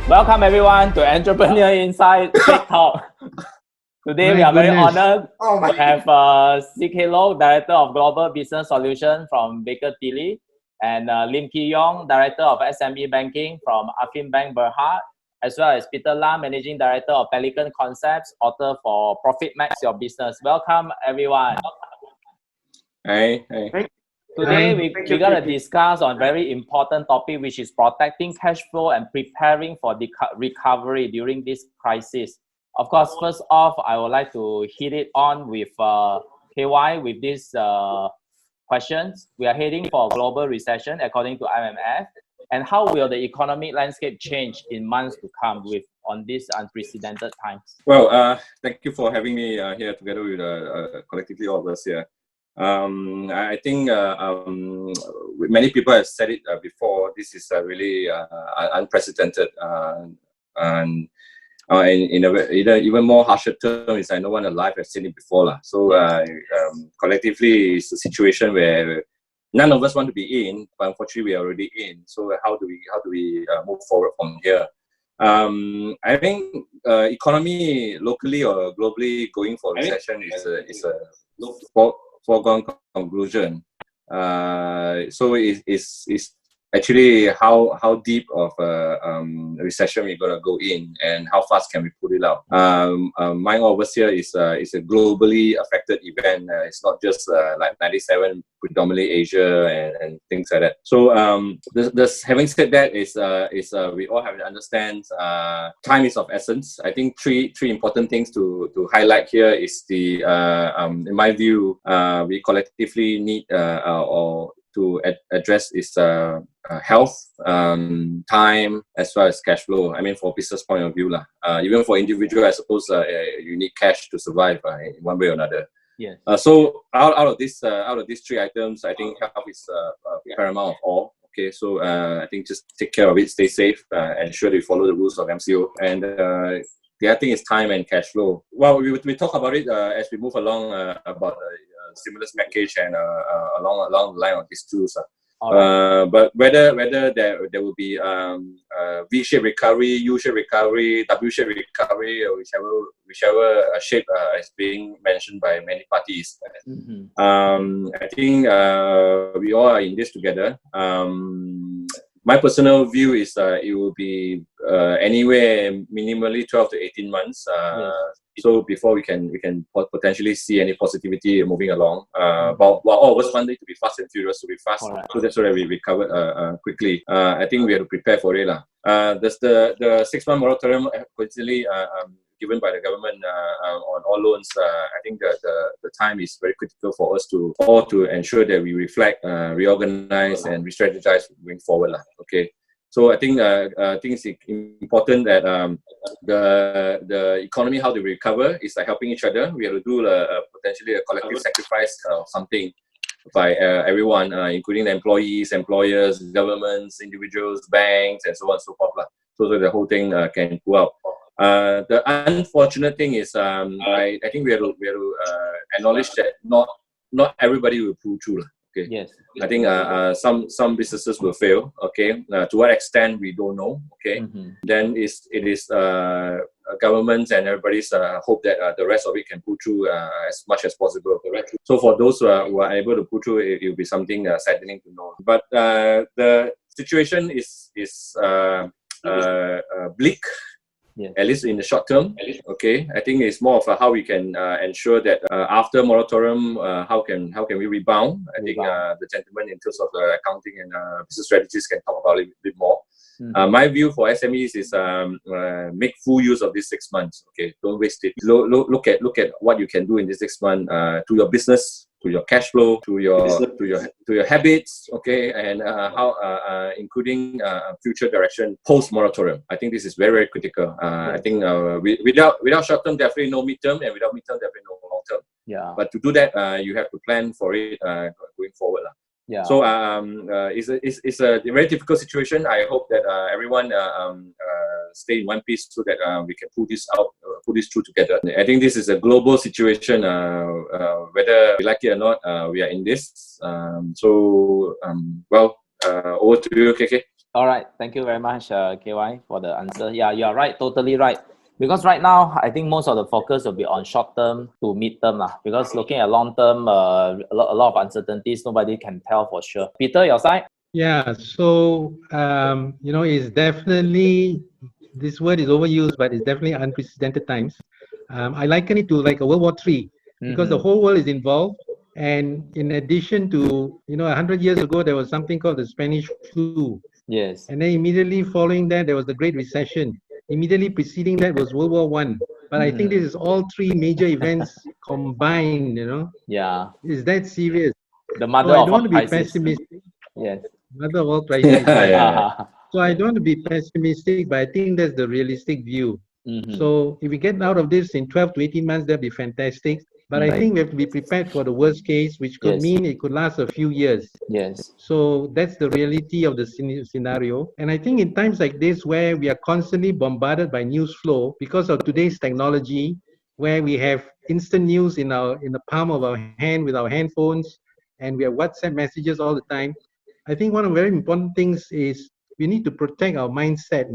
Welcome everyone to Entrepreneur Inside Tech Talk. Today we are very honored to have CK Loke, Director of Global Business Solutions from Baker Tilly, and Yeong, Director of SME Banking from Affin Bank Berhad, as well as Peter Lam, Managing Director of Pelican Concepts, author for Profit Max Your Business. Welcome everyone. Hey. Today we're going to discuss on a very important topic, which is protecting cash flow and preparing for the recovery during this crisis. Of course, first off, I would like to hit it on with KY with these questions. We are heading for a global recession according to IMF. And how will the economic landscape change in months to come on these unprecedented times? Well, thank you for having me here together with collectively all of us here. I think many people have said it before. This is really unprecedented, and in a even more harsher terms, no one alive has seen it before. So collectively, it's a situation where none of us want to be in, but unfortunately, we are already in. So how do we move forward from here? I think economy locally or globally going for recession is a foregone conclusion. So it's actually how deep of a recession we're gonna go in and how fast can we put it out. Mine over here is a globally affected event. It's not just like 97 predominantly Asia and things like that. So having said that, we all have to understand time is of essence. I think three important things to highlight here is in my view, we collectively need to address is health, time, as well as cash flow. I mean, for business point of view, even for individual, I suppose you need cash to survive in one way or another. Yes. So out of these three items, I think health is paramount of all. Okay, so I think just take care of it, stay safe, ensure that you follow the rules of MCO, and the other thing is time and cash flow. Well, we talk about it as we move along about stimulus package and along the line of these tools. But whether there will be V-shaped recovery, U-shaped recovery, W-shaped recovery, or whichever shape is being mentioned by many parties. I think we all are in this together. My personal view is it will be anywhere minimally 12 to 18 months. So before we can potentially see any positivity moving along. But all of us want it to be fast and furious, to be fast, so that's why we recover quickly. I think we have to prepare for it. There's the 6-month moratorium coincidentally given by the government on all loans. I think that the time is very critical for us to ensure that we reflect, reorganize, and re-strategize going forward. Okay. So I think it's important that the economy, how they recover, is like helping each other. We have to do potentially a collective sacrifice of something by everyone, including the employees, employers, governments, individuals, banks, and so on and so forth, so that the whole thing can pull out. The unfortunate thing is, I think we have to acknowledge that not everybody will pull through. Okay. Yes. I think some businesses will fail. Okay. To what extent we don't know. Okay. Then it is governments and everybody's hope that the rest of it can pull through as much as possible. So for those who are able to pull through, it will be something saddening to know. But the situation is bleak. Yes. At least in the short term. Okay, I think it's more of how we can ensure that after moratorium, how can we rebound. I think the gentleman in terms of accounting and business strategies can talk about it a bit more. My view for SMEs is make full use of these 6 months. Okay, don't waste it. Look at what you can do in this 6 months to your business, to your cash flow, to your habits. Okay, and how including future direction post moratorium. I think this is very, very critical. I think without short term, definitely no mid term, and without mid term, definitely no long term. Yeah. But to do that, you have to plan for it going forward. Yeah. So it's a very difficult situation. I hope that everyone stay in one piece so that we can pull this through together. I think this is a global situation. Whether we like it or not, we are in this. Over to you, KK. All right. Thank you very much, KY, for the answer. Yeah, you are right. Totally right. Because right now, I think most of the focus will be on short term to mid term. Because looking at long term, a lot of uncertainties, nobody can tell for sure. Peter, your side? Yeah, so it's definitely, this word is overused, but it's definitely unprecedented times. I liken it to like a World War III because the whole world is involved. And in addition to, 100 years ago, there was something called the Spanish flu. Yes. And then immediately following that, there was the Great Recession. Immediately preceding that was World War One. But I think this is all three major events combined, Yeah. Is that serious? The So mother I of don't all want to be crisis. pessimistic. Yes. Mother of all crises, right? Yeah. So I don't want to be pessimistic, but I think that's the realistic view. So if we get out of this in 12 to 18 months, that'd be fantastic. But I think we have to be prepared for the worst case, which could Yes. mean it could last a few years. Yes. So that's the reality of the scenario. And I think in times like this, where we are constantly bombarded by news flow because of today's technology, where we have instant news in the palm of our hand with our handphones, and we have WhatsApp messages all the time. I think one of the very important things is we need to protect our mindset,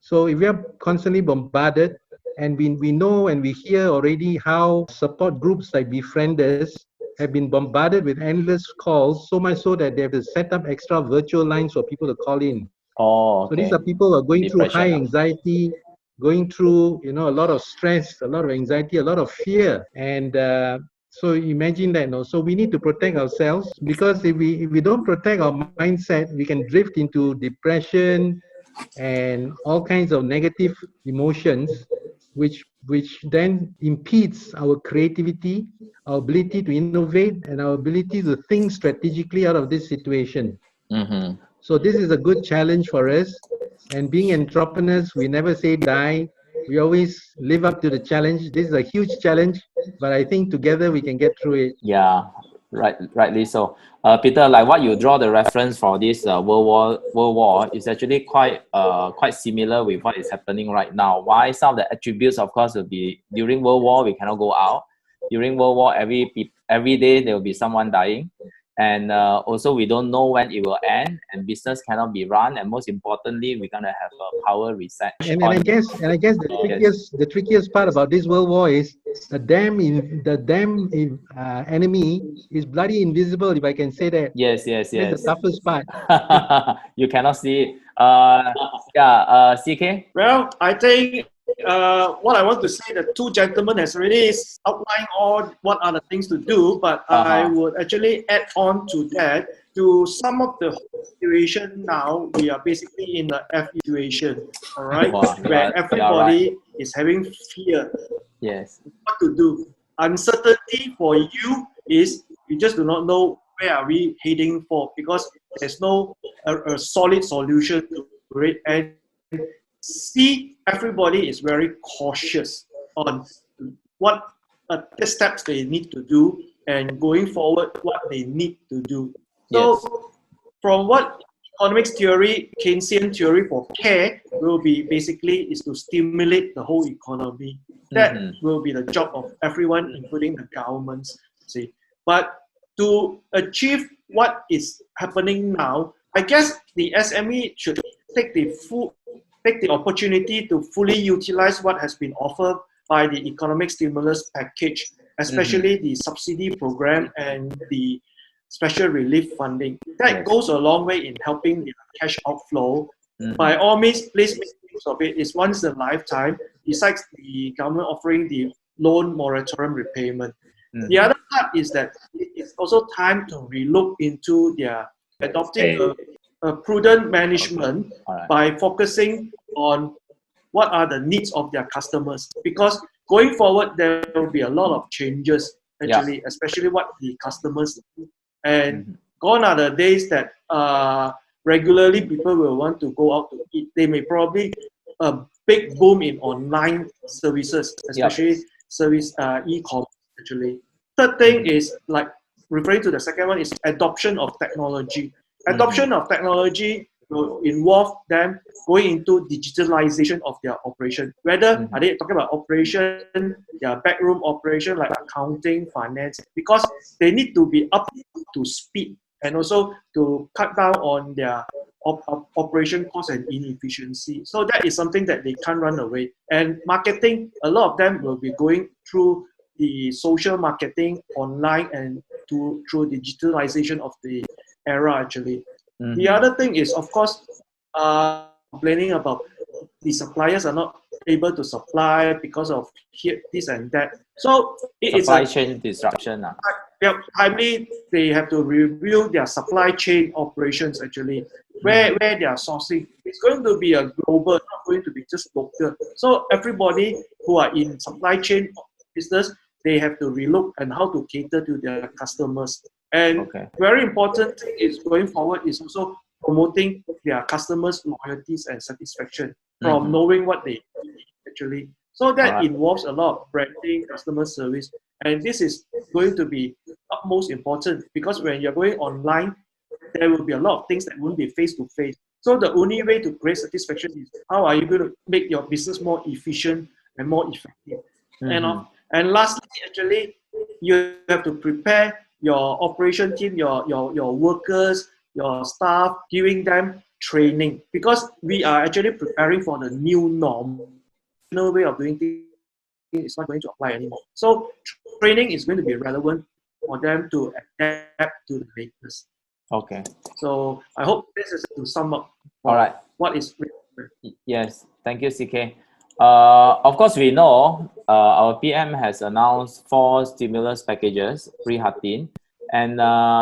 So if we are constantly bombarded, and we know and we hear already how support groups like Befrienders have been bombarded with endless calls, so much so that they have to set up extra virtual lines for people to call in. Oh, So these okay. are people who are going through high Depression. anxiety, going through a lot of stress, a lot of anxiety, a lot of fear, and so imagine that. So we need to protect ourselves, because if we don't protect our mindset, we can drift into depression and all kinds of negative emotions, which then impedes our creativity, our ability to innovate, and our ability to think strategically out of this situation. So this is a good challenge for us. And being entrepreneurs, we never say die. We always live up to the challenge. This is a huge challenge, but I think together we can get through it. Yeah, rightly so. Peter, like what you draw the reference for this World War is actually quite similar with what is happening right now. Why some of the attributes, of course, will be during World War we cannot go out. During World War, every day there will be someone dying, and also we don't know when it will end, and business cannot be run, and most importantly, we're gonna have a power reset. And I guess the trickiest part about this World War is the damn enemy is bloody invisible, if I can say that. Yes. That's the toughest part. You cannot see it. CK? Well, I think what I want to say, the two gentlemen has already outlined all what are the things to do, but I would actually add on to that. To sum up the situation now, we are basically in the F situation, all right, where everybody is having fear. Yes. What to do? Uncertainty for you is you just do not know where are we heading for, because there's no a solid solution to it. And see, everybody is very cautious on what steps they need to do, and going forward what they need to do. So from what economics theory, Keynesian theory for care will be basically is to stimulate the whole economy. That will be the job of everyone, including the governments. See, but to achieve what is happening now, I guess the SME should take the opportunity to fully utilize what has been offered by the economic stimulus package, especially the subsidy program and the special relief funding. That goes a long way in helping the cash outflow. By all means, please make use of it. It's once in a lifetime, besides the government offering the loan moratorium repayment. The other part is that it's also time to relook into their adopting a prudent management by focusing on what are the needs of their customers. Because going forward, there will be a lot of changes, actually, especially what the customers need. And gone are the days that regularly people will want to go out to eat. They may probably a big boom in online services, especially service e-commerce, actually. Third thing is, like referring to the second one, is adoption of technology. Adoption of technology will involve them going into digitalization of their operation. Whether are they talking about operation, their backroom operation like accounting, finance, because they need to be up to speed, and also to cut down on their operation cost and inefficiency. So that is something that they can't run away. And marketing, a lot of them will be going through the social marketing online and through digitalization of the era actually. The other thing is, of course, complaining about the suppliers are not able to supply because of this and that. So supply chain disruption. Timely, they have to review their supply chain operations actually, where they are sourcing. It's going to be a global, not going to be just local. So everybody who are in supply chain business, they have to relook and how to cater to their customers. And very important thing is going forward is also promoting their customers' loyalties and satisfaction from knowing what they need actually. So that involves a lot of branding, customer service, and this is going to be utmost important because when you're going online, there will be a lot of things that won't be face to face. So the only way to create satisfaction is how are you going to make your business more efficient and more effective. And lastly, actually, you have to prepare your operation team, your workers, your staff, giving them training because we are actually preparing for the new norm. No way of doing things is not going to apply anymore. So training is going to be relevant for them to adapt to the latest. Okay. So I hope this is to sum up. All right. What is? Yes. Thank you, CK. Of course, we know our PM has announced 4 stimulus packages pre-Hatin, and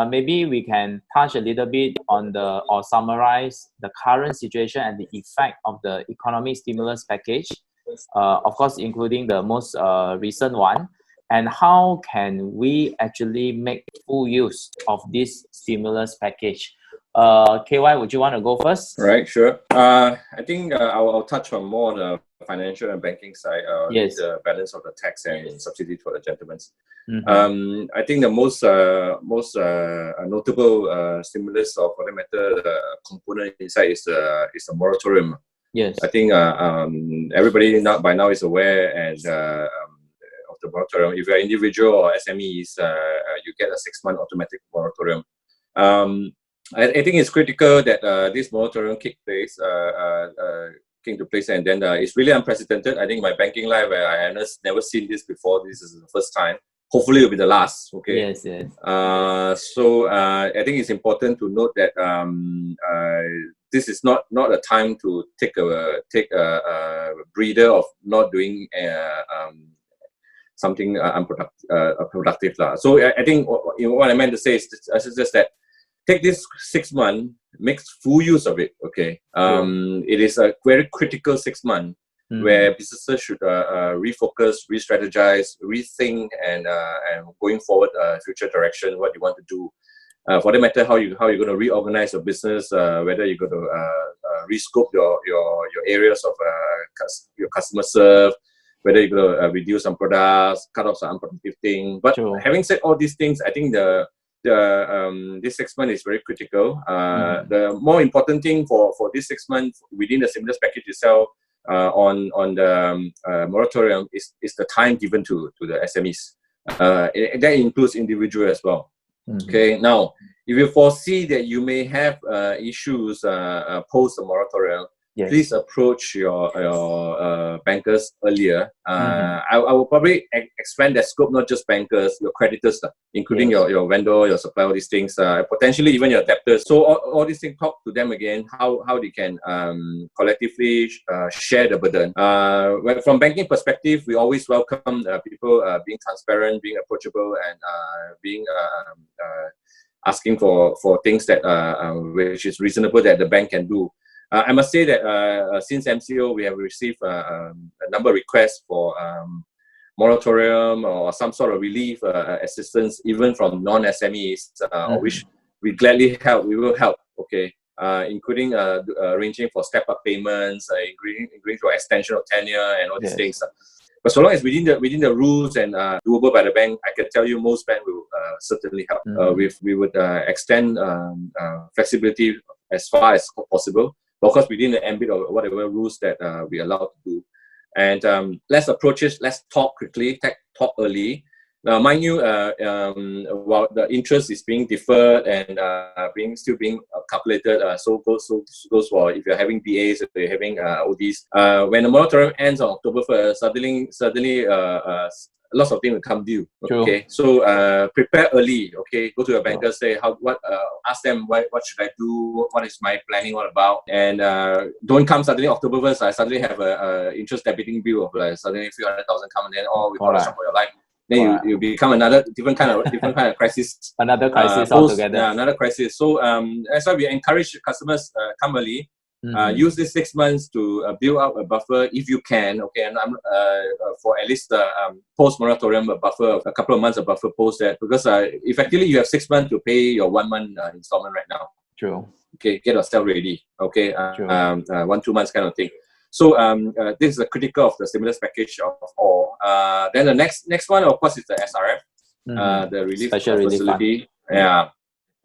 maybe we can touch a little bit on or summarize the current situation and the effect of the economic stimulus package, of course, including the most recent one, and how can we actually make full use of this stimulus package. KY, would you want to go first? Right, sure. I think I'll touch on more on the financial and banking side, the balance of the tax and subsidy for the gentlemen. I think the most notable stimulus, or for that matter, the component inside is the moratorium. Yes. I think everybody by now is aware and of the moratorium. If you're an individual or SMEs, you get a 6-month automatic moratorium. I think it's critical that this moratorium came to place, and then it's really unprecedented. I think in my banking life, I have never seen this before. This is the first time. Hopefully, it'll be the last. Okay. Yes. Yes. So I think it's important to note that this is not a time to take a breather of not doing something productive. So I think what I meant to say is just that. Take this 6 months, make full use of it. Okay, it is a very critical 6 months where businesses should refocus, re-strategize, rethink, and going forward, future direction, what you want to do. For that matter, how you're going to reorganize your business, whether you're going to rescope your areas of your customer serve, whether you're going to reduce some products, cut off some unproductive things. But having said all these things, I think this 6 months is very critical. The more important thing for this 6 months within the stimulus package itself on the moratorium is the time given to the SMEs. That includes individual as well. Okay, now if you foresee that you may have issues post the moratorium, please approach your bankers earlier. I will probably expand that scope, not just bankers, your creditors, including your vendor, your supplier, all these things, potentially even your debtors. So all these things, talk to them again, how they can collectively share the burden. From banking perspective, we always welcome people being transparent, being approachable, and being asking for things that which is reasonable that the bank can do. I must say that since MCO, we have received a number of requests for moratorium or some sort of relief assistance, even from non-SMEs, which we gladly help. We will help, okay, including arranging for step-up payments, agreeing for extension of tenure and all these things. But so long as within the rules and doable by the bank, I can tell you most banks will certainly help. We would extend flexibility as far as possible. Of course, within the ambit of whatever rules that we're allowed to do. And let's approach it, let's talk quickly, talk early. mind you, while the interest is being deferred and still being calculated, so goes for if you're having BAs, if you're having ODs. When the moratorium ends on October 1st, suddenly lots of things will come due. Okay, so prepare early. Okay, go to your banker, say ask them what should I do, what is my planning all about, and don't come suddenly October 1st. I suddenly have a interest debiting bill of like suddenly a few 100,000 come, and then we call a shop for your life. Then you become another different kind of crisis. Another crisis altogether. Yeah, another crisis. So that's why we encourage customers come early. Use this 6 months to build up a buffer if you can. Okay, and for at least post moratorium a buffer, a couple of months of buffer post that, because effectively you have 6 months to pay your 1 month installment right now. True. Okay, get yourself ready. Okay, 1-2 months kind of thing. So this is the critical of the stimulus package of all. Then the next one, of course, is the SRF, the relief facility. Yeah.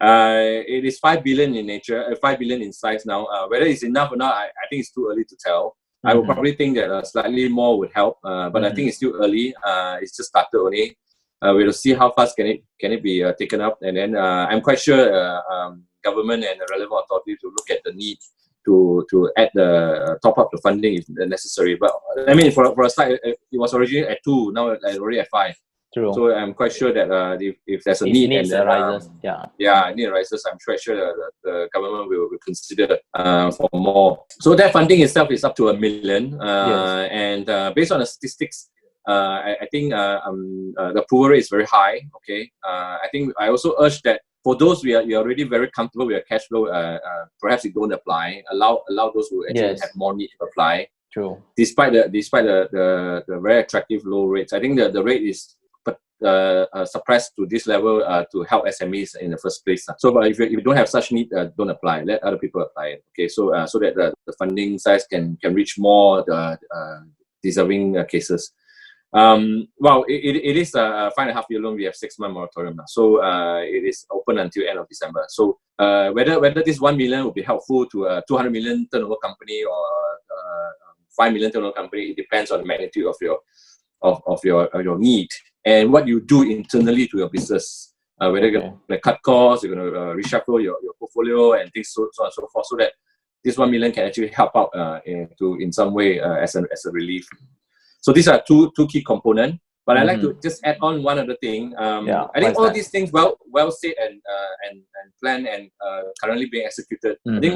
It is 5 billion in nature, 5 billion in size now. Whether it's enough or not, I think it's too early to tell. I would probably think that slightly more would help, but I think it's still early. It's just started only. We'll see how fast can it be taken up, and then I'm quite sure government and the relevant authorities will look at the need to add the top up the funding if necessary. But I mean, for a start, it was originally at 2, now it's already at 5. True. So I'm quite sure that if there's a if need needs and arises, need arises, I'm quite sure that the government will consider for more. So that funding itself is up to $1 million, and based on the statistics, I think the approval rate is very high. Okay, I think I also urge that for those you're already very comfortable with your cash flow, perhaps you don't apply. Allow those who actually have more need to apply. True. Despite the very attractive low rates, I think the rate is suppressed to this level to help SMEs in the first place. So, but if you don't have such need, don't apply. Let other people apply. Okay, so that the funding size can reach more deserving cases. Well, it is a 5.5 year loan. We have 6 month moratorium now, so it is open until end of December. So whether this 1 million will be helpful to a 200 million turnover company or 5 million turnover company, it depends on the magnitude of your need and what you do internally to your business. Whether you're going to cut costs, you're going to reshuffle your portfolio and things so on and so forth, so that this 1 million can actually help out in some way as a relief. So these are two key components. But I'd like to just add on one other thing. I think all these things well said and planned and currently being executed. I think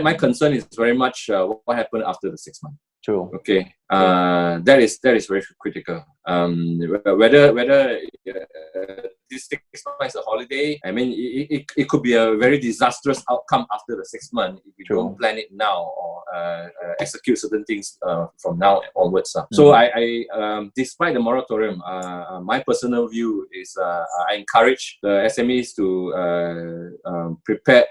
my concern is very much what happened after the 6 months. True. Okay. That is very critical. Whether this 6 months is a holiday, I mean, it could be a very disastrous outcome after the 6 months if you don't plan it now or execute certain things from now onwards. So I despite the moratorium, my personal view is I encourage the SMEs to prepare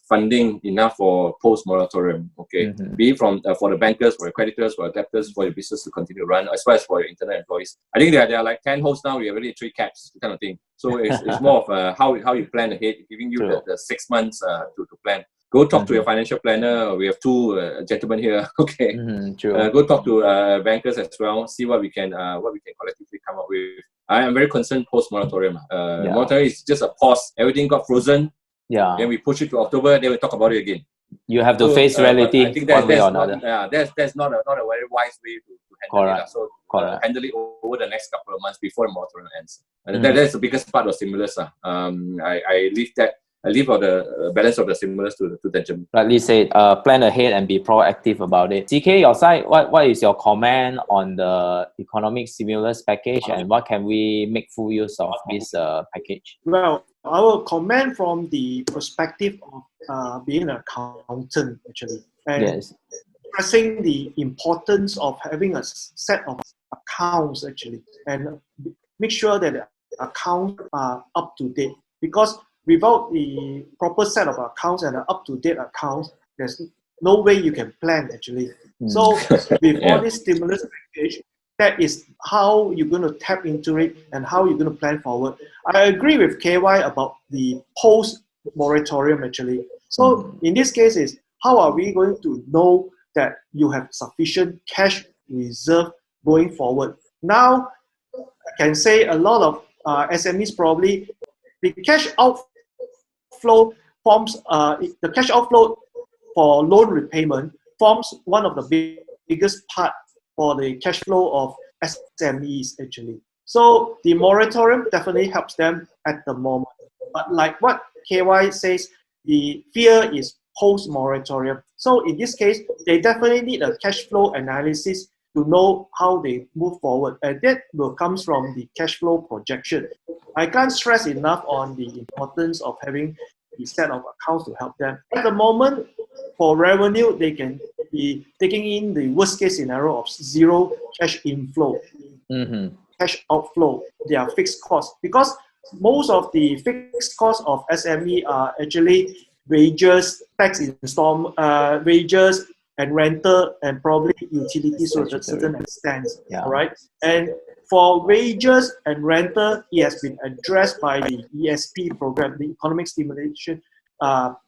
funding enough for post-moratorium, okay? Be it from for the bankers, for your creditors, for your debtors, for your business to continue to run, as well as for your internal employees. I think there are like 10 hosts now, we have already 3 caps, kind of thing. So it's more of how you plan ahead, giving you the 6 months to plan. Go talk to your financial planner. We have 2 gentlemen here, okay? Go talk to bankers as well, see what we can collectively come up with. I am very concerned post-moratorium. Moratorium is just a pause. Everything got frozen. Then we push it to October, then we talk about it again. You have to face reality. I think that's not a very wise way to handle it. So handle it over the next couple of months before the moratorium ends. And that's the biggest part of stimulus. I leave all the balance of the stimulus to Benjamin. Rightly said, plan ahead and be proactive about it. CK, your side, what is your comment on the economic stimulus package and what can we make full use of this package? Well, I will comment from the perspective of being an accountant, actually, and stressing the importance of having a set of accounts, actually, and make sure that the accounts are up to date, because without the proper set of accounts and an up-to-date accounts, there's no way you can plan, actually. So with all this stimulus package, that is how you're going to tap into it and how you're going to plan forward. I agree with KY about the post-moratorium, actually. So in this case, is how are we going to know that you have sufficient cash reserve going forward? Now, can say a lot of SMEs probably the cash outflow forms the cash outflow for loan repayment forms one of the biggest part for the cash flow of SMEs actually. So the moratorium definitely helps them at the moment. But like what KY says, the fear is post-moratorium. So in this case, they definitely need a cash flow analysis to know how they move forward. And that will come from the cash flow projection. I can't stress enough on the importance of having the set of accounts to help them. At the moment, for revenue, they can be taking in the worst case scenario of zero cash inflow, cash outflow, their fixed costs. Because most of the fixed costs of SME are actually wages, tax installment, wages and rental, and probably utilities to a certain extent. Yeah. All right. And for wages and rental, it has been addressed by the ESP program, the Economic Stimulation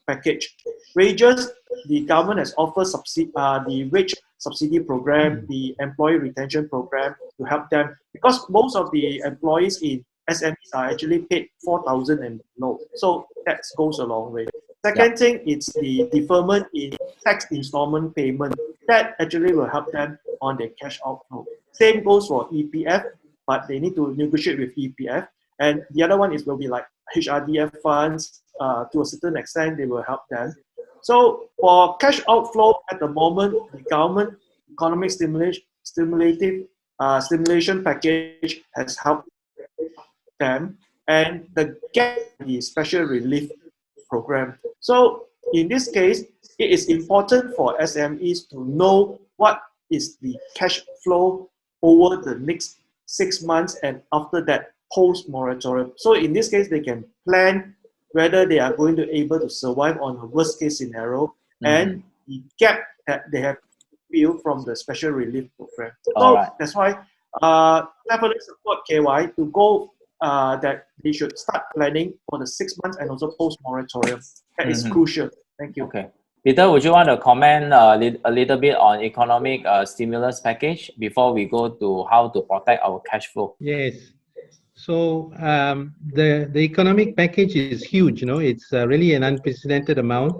Package. Wages, the government has offered the wage subsidy program, the employee retention program to help them, because most of the employees in SMEs are actually paid 4,000 and below. So that goes a long way. Second thing is the deferment in tax installment payment. That actually will help them on their cash outflow. Same goes for EPF, but they need to negotiate with EPF. And the other one will be like HRDF funds. To a certain extent, they will help them. So for cash outflow at the moment, the government economic stimulation package has helped them, and the special relief program. So in this case, it is important for SMEs to know what is the cash flow over the next 6 months and after that post-moratorium. So in this case, they can plan whether they are going to be able to survive on a worst case scenario and the gap that they have feel from the special relief program. So that's why definitely support KY to go that they should start planning for the 6 months and also post-moratorium. That is crucial. Thank you. Okay. Peter, would you want to comment a little bit on economic stimulus package before we go to how to protect our cash flow? Yes. So the economic package is huge. You know, it's really an unprecedented amount.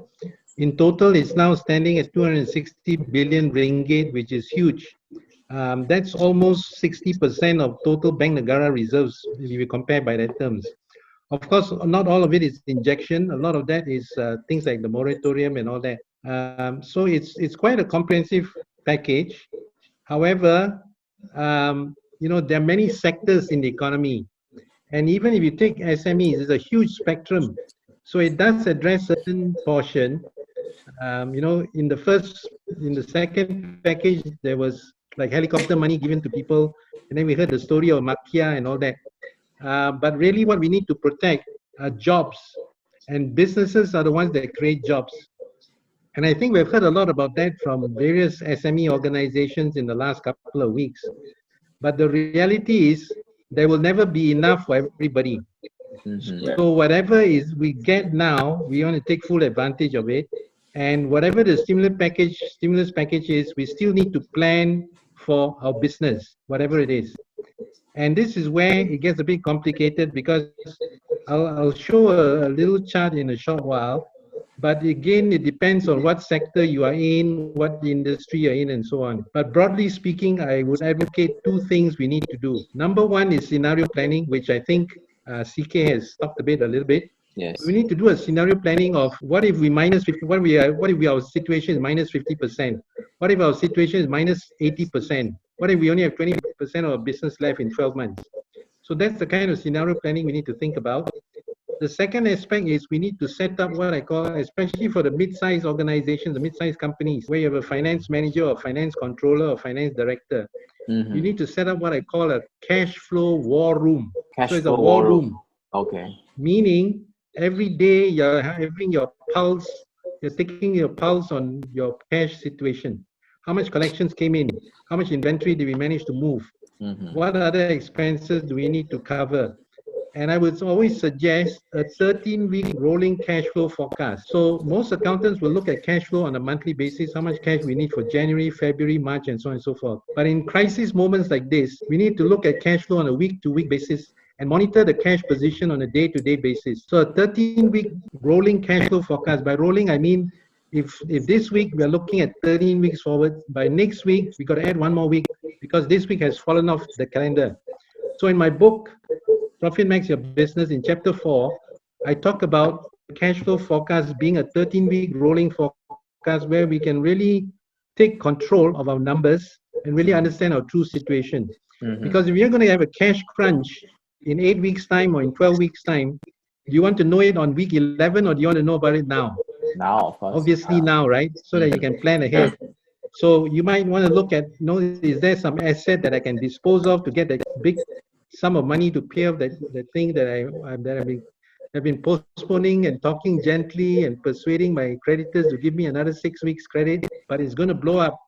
In total, it's now standing at 260 billion ringgit, which is huge. That's almost 60% of total Bank Negara reserves if you compare by that terms. Of course, not all of it is injection. A lot of that is things like the moratorium and all that. So it's quite a comprehensive package. However, you know, there are many sectors in the economy. And even if you take SMEs, it's a huge spectrum. So it does address certain portion. You know, in the second package, there was like helicopter money given to people. And then we heard the story of Makia and all that. But really what we need to protect are jobs. And businesses are the ones that create jobs. And I think we've heard a lot about that from various SME organizations in the last couple of weeks. But the reality is there will never be enough for everybody. So whatever is we get now, we want to take full advantage of it. And whatever the stimulus package is, we still need to plan for our business, whatever it is. And this is where it gets a bit complicated, because I'll show a little chart in a short while. But again, it depends on what sector you are in, what industry you're in, and so on. But broadly speaking, I would advocate two things we need to do. Number one is scenario planning, which I think CK has talked a little bit. Yes. We need to do a scenario planning of what if we minus 50, what if our situation is minus 50%? What if our situation is minus 80%? What if we only have 20% of our business left in 12 months? So that's the kind of scenario planning we need to think about. The second aspect is we need to set up what I call, especially for the mid-sized organizations, the mid-sized companies, where you have a finance manager or finance controller or finance director. You need to set up what I call a cash flow war room. So it's a war room. Okay. Meaning every day you're having your pulse, you're taking your pulse on your cash situation. How much collections came in? How much inventory did we manage to move? What other expenses do we need to cover? And I would always suggest a 13-week rolling cash flow forecast. So most accountants will look at cash flow on a monthly basis, how much cash we need for January, February, March, and so on and so forth. But in crisis moments like this, we need to look at cash flow on a week-to-week basis and monitor the cash position on a day-to-day basis. So a 13-week rolling cash flow forecast. By rolling, I mean if this week we're looking at 13 weeks forward, by next week we got to add one more week because this week has fallen off the calendar. So in my book, Profit Max Your Business, in chapter 4, I talk about cash flow forecast being a 13-week rolling forecast where we can really take control of our numbers and really understand our true situation. Because if you're going to have a cash crunch in 8 weeks' time or in 12 weeks' time, do you want to know it on week 11 or do you want to know about it now? Now, of course. Obviously now, right? So that you can plan ahead. So you might want to look at, is there some asset that I can dispose of to get a big sum of money to pay off the thing that I've been postponing and talking gently and persuading my creditors to give me another 6 weeks credit, but it's going to blow up.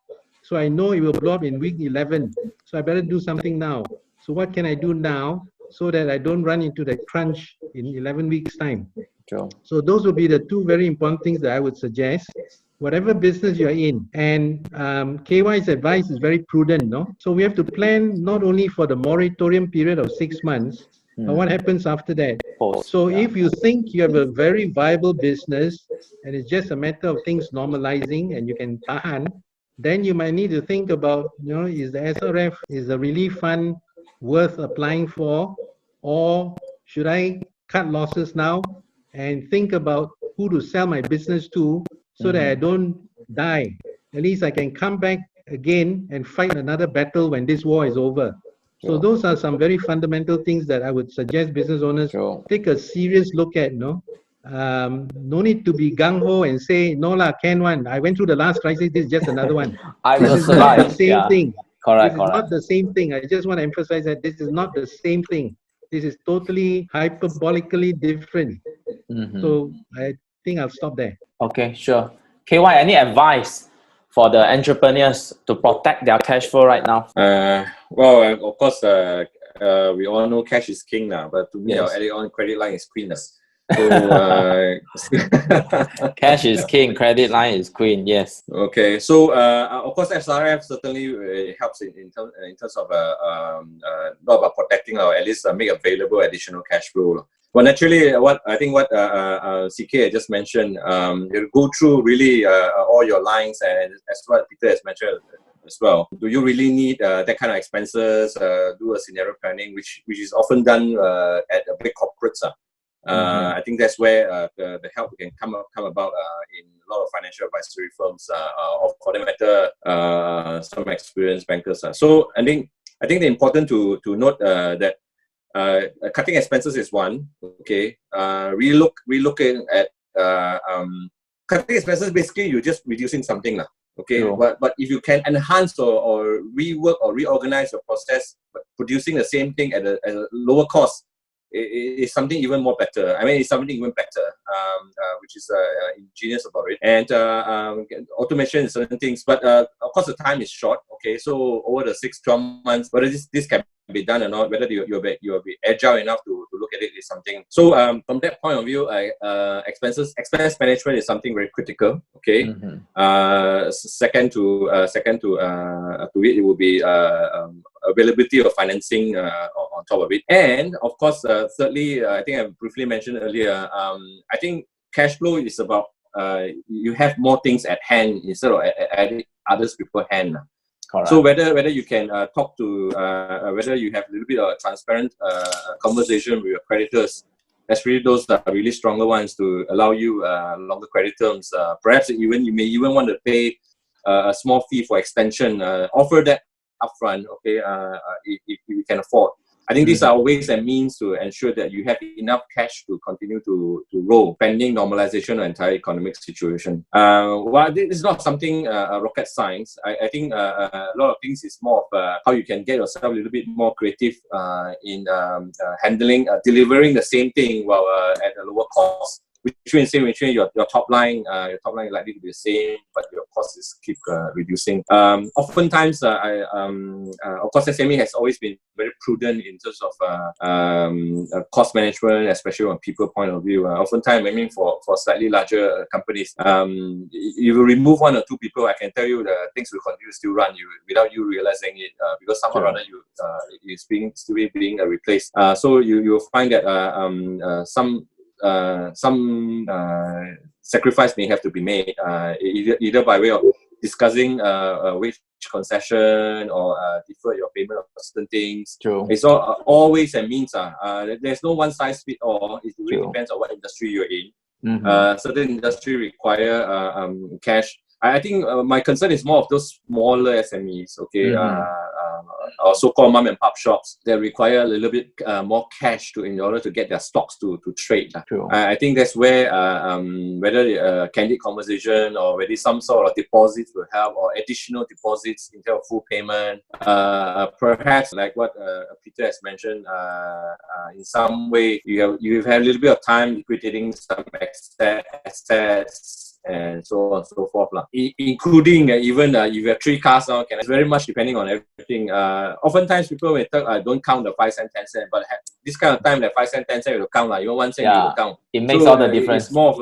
So I know it will blow up in week 11. So I better do something now. So what can I do now so that I don't run into the crunch in 11 weeks' time? Sure. So those would be the two very important things that I would suggest. Whatever business you're in, and KY's advice is very prudent, no? So we have to plan not only for the moratorium period of 6 months, but what happens after that. So if you think you have a very viable business and it's just a matter of things normalizing and you can tahan, then you might need to think about, is the SRF, is the relief fund worth applying for, or should I cut losses now and think about who to sell my business to so that I don't die. At least I can come back again and fight another battle when this war is over. So those are some very fundamental things that I would suggest business owners take a serious look at. No need to be gung-ho and say, no lah, can one. I went through the last crisis, this is just another one. This is not the same thing. This is not the same thing. I just want to emphasize that this is not the same thing. This is totally hyperbolically different. So I think I'll stop there. Okay, sure. KY, any advice for the entrepreneurs to protect their cash flow right now? Well, of course, we all know cash is king now, but to me, our add-on credit line is queen. So, cash is king, credit line is queen, yes. Okay, so of course, SRF certainly helps in terms of not about protecting or at least make available additional cash flow. Well, naturally, what CK had just mentioned, you go through really all your lines, and as what Peter has mentioned as well. Do you really need that kind of expenses? Do a scenario planning, which is often done at a big corporates. I think that's where the help can come about in a lot of financial advisory firms, or for that matter, some experienced bankers. So I think the important to note that cutting expenses is one. Okay, relooking at cutting expenses. Basically, you're just reducing something, okay. But if you can enhance or rework or reorganize your process, but producing the same thing at a lower cost, is something even more better. I mean, it's something even better, which is ingenious about it. And automation is certain things, but of course the time is short. Okay, so over the 6-12 months, whether this can be done or not, whether you'll be agile enough to look at it is something. So from that point of view, expense management is something very critical. Okay, second to it will be availability of financing on top of it, and of course, thirdly, I think I briefly mentioned earlier. I think cash flow is about you have more things at hand instead of adding others beforehand. Correct. So whether you can talk to whether you have a little bit of transparent conversation with your creditors, that's really those that are really stronger ones to allow you longer credit terms. Perhaps you may even want to pay a small fee for extension. Offer that upfront, okay, if you can afford. I think these are ways and means to ensure that you have enough cash to continue to roll pending normalization of the entire economic situation. Well, this is not something rocket science. I think a lot of things is more of how you can get yourself a little bit more creative in handling, delivering the same thing while at a lower cost. which means your top line is likely to be the same, but your cost is keep reducing. Oftentimes, of course, SME has always been very prudent in terms of cost management, especially on people point of view. Oftentimes, I mean, for slightly larger companies, you will remove one or two people, I can tell you the things will continue to still run without you realizing it, because somehow or other it's still being replaced. So you'll find that some sacrifice may have to be made, either by way of discussing wage concession or defer your payment of certain things. True. It's always a means. There's no one size fit all. It really depends on what industry you're in. Certain industry require cash. I think my concern is more of those smaller SMEs, okay, or so-called mom and pop shops that require a little bit more cash in order to get their stocks to trade. I think that's where whether a candid conversation or whether some sort of deposits will help, or additional deposits instead of full payment. Perhaps like what Peter has mentioned, in some way you've had a little bit of time liquidating some assets and so on and so forth, including even if you have 3 cars now, it's very much depending on everything. Oftentimes people may talk, don't count the 5 cent, 10 cent, but this kind of time, the 5 cent, 10 cent will count, even 1 cent you will count. It makes all the difference. It's more of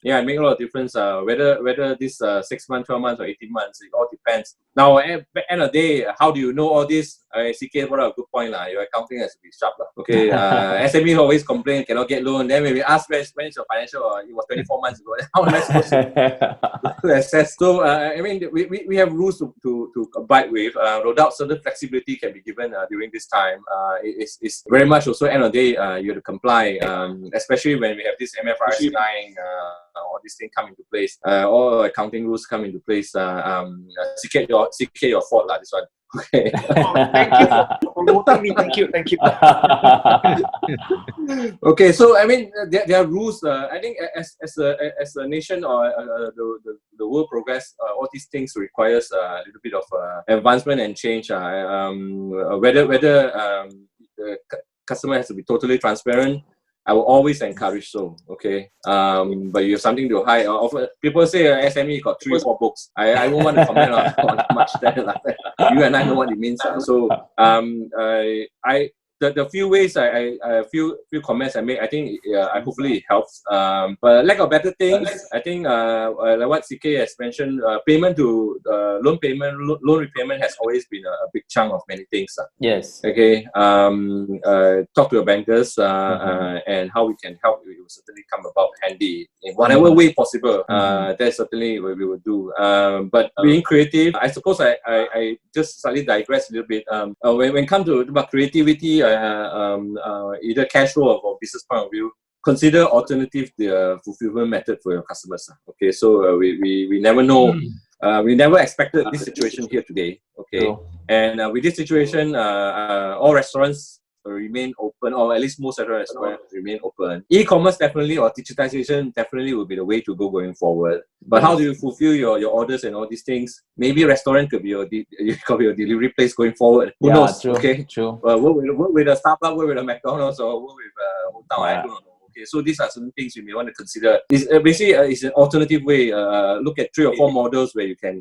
it makes a lot of difference. Whether this 6 months, 12 months, or 18 months, it all depends. Now, at the end of the day, how do you know all this? CK brought up a good point. Your accounting has to be sharp. Okay, SMEs always complain, cannot get loan. Then when we ask when is your financial, it was 24 months ago. How am I supposed to assess? So, I mean, we have rules to abide with. No doubt certain flexibility can be given during this time. It's very much also, end of the day, you have to comply, especially when we have this MFRS 9, all these things come into place, all accounting rules come into place. CK your fault, this one. Okay. Thank you for promoting me. Thank you. Okay, so I mean, there are rules. I think as a nation or the world progress, all these things requires a little bit of advancement and change. Whether the customer has to be totally transparent, I will always encourage so. Okay, but you have something to hide. People say SME got 3 or 4 books. I won't want to comment on much that. You and I know what it means. So the few ways few comments I made, I think hopefully it helps. But lack of better things, I think like what CK has mentioned, payment to loan repayment has always been a big chunk of many things. Yes. Okay. Talk to your bankers and how we can help. It will certainly come about handy in whatever way possible. That's certainly what we will do. But being creative, I suppose I just slightly digress a little bit. When it comes to about creativity, either cash flow or business point of view, consider alternative fulfillment method for your customers. Okay, so we never know. We never expected this situation here today. Okay, and with this situation, all restaurants remain open, or at least most restaurants remain open. E-commerce definitely, or digitization definitely will be the way to go going forward. But how do you fulfill your orders and all these things? Maybe restaurant could be your delivery place going forward. Who knows? True, okay, true. Work with a Starbucks, work with a McDonald's, or work with a hotel. I don't know. Okay, so these are certain things you may want to consider. It's an alternative way. Look at 3 or 4 models where you can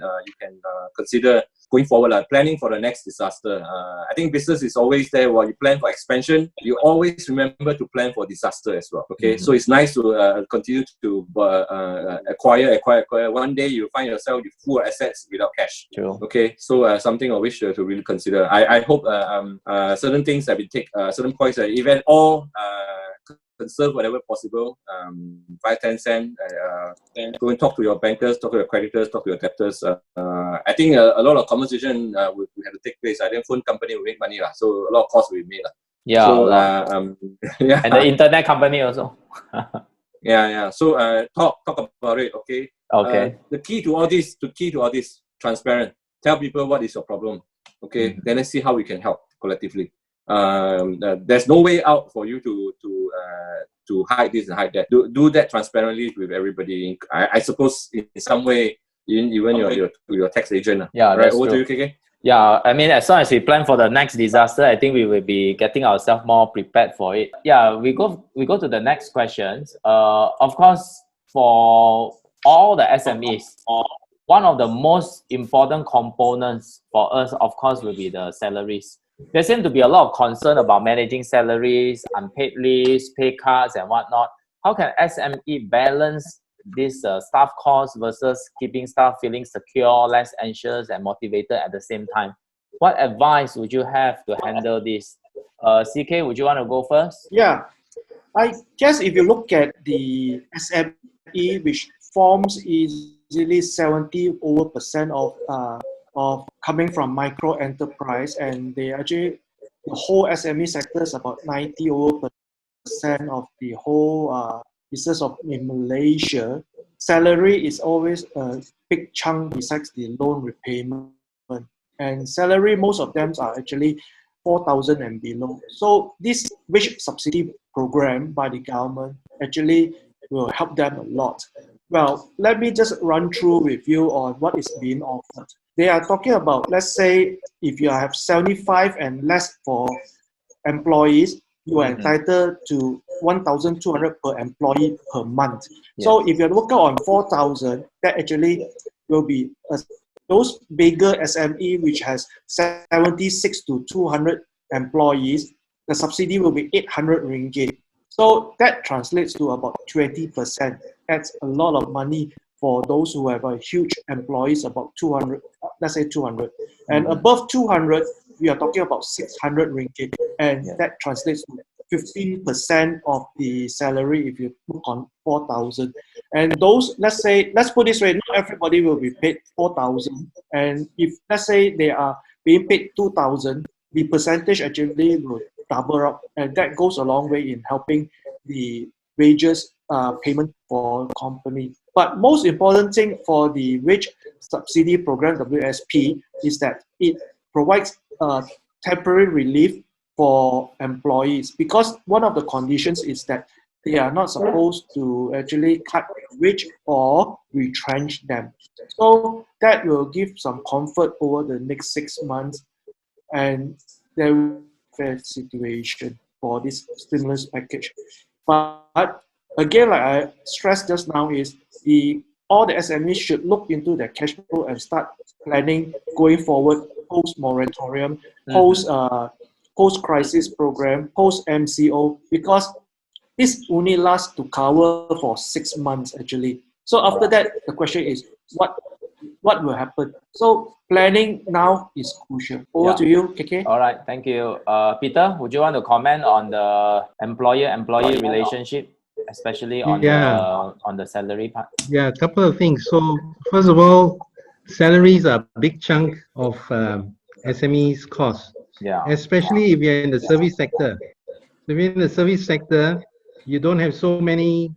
consider going forward, planning for the next disaster. I think business is always there. While you plan for expansion, you always remember to plan for disaster as well. Okay, so it's nice to continue to acquire. One day you find yourself with full assets without cash. True. Okay, so something I wish to really consider. I hope certain things that we take, certain points that even all conserve whatever possible, 5, 10 cents. Go and talk to your bankers, talk to your creditors, talk to your debtors. I think a lot of conversation will have to take place. I think phone company will make money, so a lot of costs will be made. Yeah. So, and the internet company also. Yeah. So talk about it. Okay. Okay. The key to all this, transparent. Tell people what is your problem. Okay. Then let's see how we can help collectively. There's no way out for you to hide this and hide that. Do that transparently with everybody. I suppose in some way, even your tax agent. Yeah, right. that's Over true. to you, KK. Yeah, I mean, as long as we plan for the next disaster, I think we will be getting ourselves more prepared for it. Yeah, we go to the next questions. Of course, for all the SMEs, one of the most important components for us, of course, will be the salaries. There seems to be a lot of concern about managing salaries, unpaid leaves, pay cuts, and whatnot. How can SME balance this staff cost versus keeping staff feeling secure, less anxious, and motivated at the same time? What advice would you have to handle this? CK, would you want to go first? Yeah, I guess if you look at the SME, which forms easily 70% of coming from micro enterprise, and they actually the whole SME sector is about 90% of the whole business of in Malaysia. Salary is always a big chunk besides the loan repayment, and salary most of them are actually 4,000 and below. So this wage subsidy program by the government actually will help them a lot. Well, let me just run through with you on what is being offered. They are talking about, let's say, if you have 75 and less for employees, you are entitled to 1,200 per employee per month. Yes. So if you work out on 4,000, that actually will be those bigger SME which has 76 to 200 employees, the subsidy will be 800 ringgit. So that translates to about 20%. That's a lot of money for those who have a huge employees, about 200, let's say 200. And above 200, we are talking about 600 ringgit. And that translates to 15% of the salary if you look on 4,000. And those, let's put this way, not everybody will be paid 4,000. And if, let's say, they are being paid 2,000, the percentage actually will double up. And that goes a long way in helping the wages payment for company. But most important thing for the wage subsidy program, WSP, is that it provides temporary relief for employees, because one of the conditions is that they are not supposed to actually cut wage or retrench them. So that will give some comfort over the next 6 months, and there will be a situation for this stimulus package. But again, like I stressed just now, is all the SMEs should look into their cash flow and start planning going forward post moratorium, post crisis program, post MCO, because this only lasts to cover for 6 months actually. So after that, the question is what will happen? So planning now is crucial. Over to you, KK. All right, thank you. Peter, would you want to comment on the employer-employee relationship, especially on the salary part? Yeah, a couple of things. So first of all, salaries are a big chunk of SMEs cost. Yeah. Especially if you're in the service sector. If you're in the service sector, you don't have so many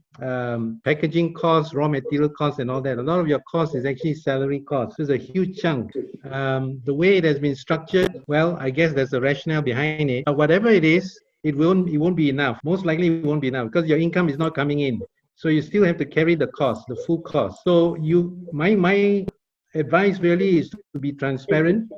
packaging costs, raw material costs, and all that. A lot of your cost is actually salary costs. So it's a huge chunk. The way it has been structured, well, I guess there's a rationale behind it. But whatever it is, it won't be enough. Most likely it won't be enough because your income is not coming in. So you still have to carry the cost, the full cost. So my advice really is to be transparent.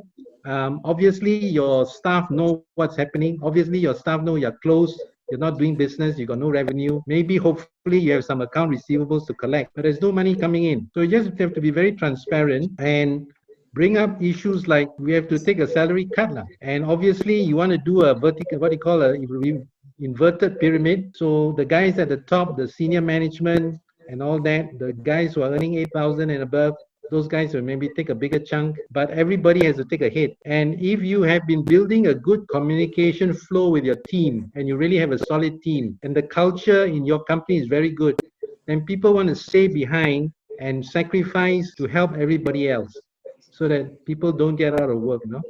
Obviously, your staff know what's happening. Obviously, your staff know you're closed, you're not doing business, you got no revenue. Maybe, hopefully, you have some account receivables to collect, but there's no money coming in. So you just have to be very transparent and bring up issues like we have to take a salary cut. And obviously, you want to do a vertical, what you call a inverted pyramid. So the guys at the top, the senior management and all that, the guys who are earning 8,000 and above, those guys will maybe take a bigger chunk, but everybody has to take a hit. And if you have been building a good communication flow with your team, and you really have a solid team, and the culture in your company is very good, then people want to stay behind and sacrifice to help everybody else so that people don't get out of work, no?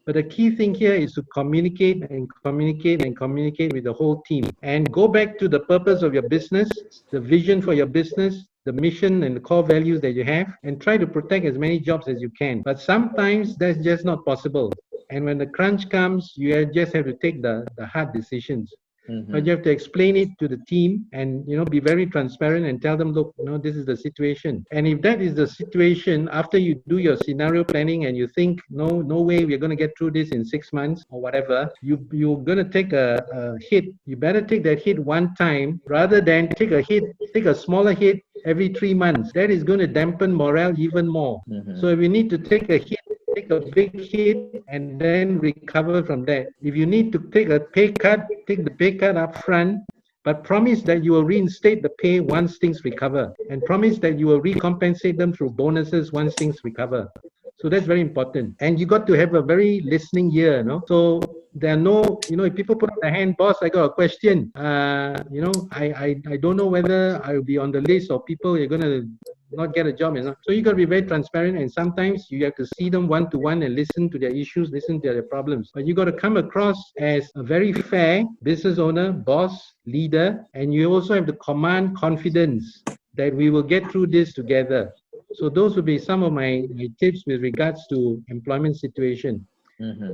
But the key thing here is to communicate and communicate and communicate with the whole team and go back to the purpose of your business, the vision for your business, the mission and the core values that you have, and try to protect as many jobs as you can. But sometimes that's just not possible. And when the crunch comes, you just have to take the hard decisions. But you have to explain it to the team and, be very transparent and tell them, look, this is the situation. And if that is the situation, after you do your scenario planning and you think, no way we're going to get through this in 6 months or whatever, you're going to take a hit. You better take that hit one time rather than take a smaller hit every 3 months. That is going to dampen morale even more. So if you need to take a hit, take a big hit and then recover from that. If you need to take a pay cut, take the pay cut up front, but promise that you will reinstate the pay once things recover, and promise that you will recompensate them through bonuses once things recover. So that's very important. And you got to have a very listening ear, So there are no, if people put up their hand, boss, I got a question. I don't know whether I will be on the list of people you're going to not get a job. So you got to be very transparent, and sometimes you have to see them one-to-one and listen to their issues, listen to their problems. But you got to come across as a very fair business owner, boss, leader, and you also have to command confidence that we will get through this together. So those would be some of my tips with regards to employment situation.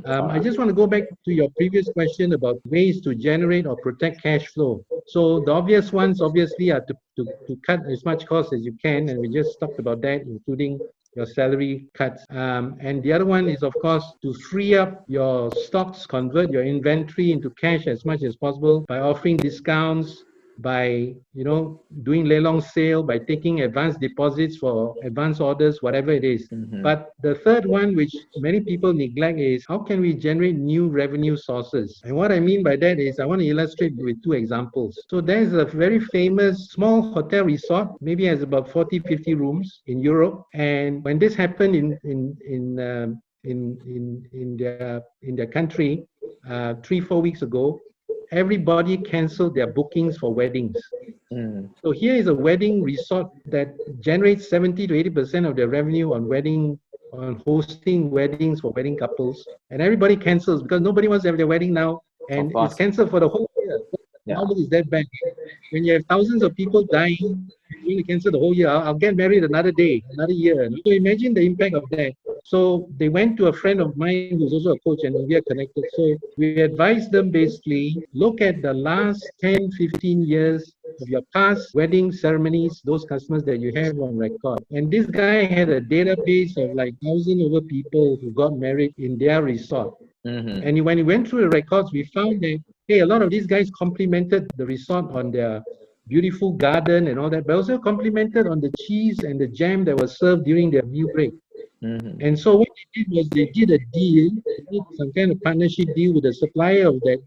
I just want to go back to your previous question about ways to generate or protect cash flow. So the obvious ones obviously are to cut as much cost as you can, and we just talked about that, including your salary cuts. And the other one is, of course, to free up your stocks, convert your inventory into cash as much as possible by offering discounts, by doing lelong sale, by taking advance deposits for advance orders, whatever it is. But the third one, which many people neglect, is how can we generate new revenue sources? And what I mean by that is I want to illustrate with 2 examples. So there's a very famous small hotel resort, maybe has about 40-50 rooms in Europe, and when this happened in their country 3-4 weeks ago, everybody canceled their bookings for weddings. So here is a wedding resort that generates 70 to 80% of their revenue on hosting weddings for wedding couples, and everybody cancels because nobody wants to have their wedding now, and it's canceled for the whole year. How is that bad? When you have thousands of people dying, you really cancel the whole year. I'll get married another day, another year. So imagine the impact of that. So they went to a friend of mine who's also a coach, and we are connected. So we advised them basically, look at the last 10, 15 years of your past wedding ceremonies, those customers that you have on record. And this guy had a database of like 1,000 over people who got married in their resort. And when he went through the records, we found that, hey, a lot of these guys complimented the resort on their beautiful garden and all that, but also complimented on the cheese and the jam that was served during their meal break. And so what they did was they did a deal, they did some kind of partnership deal with the supplier of that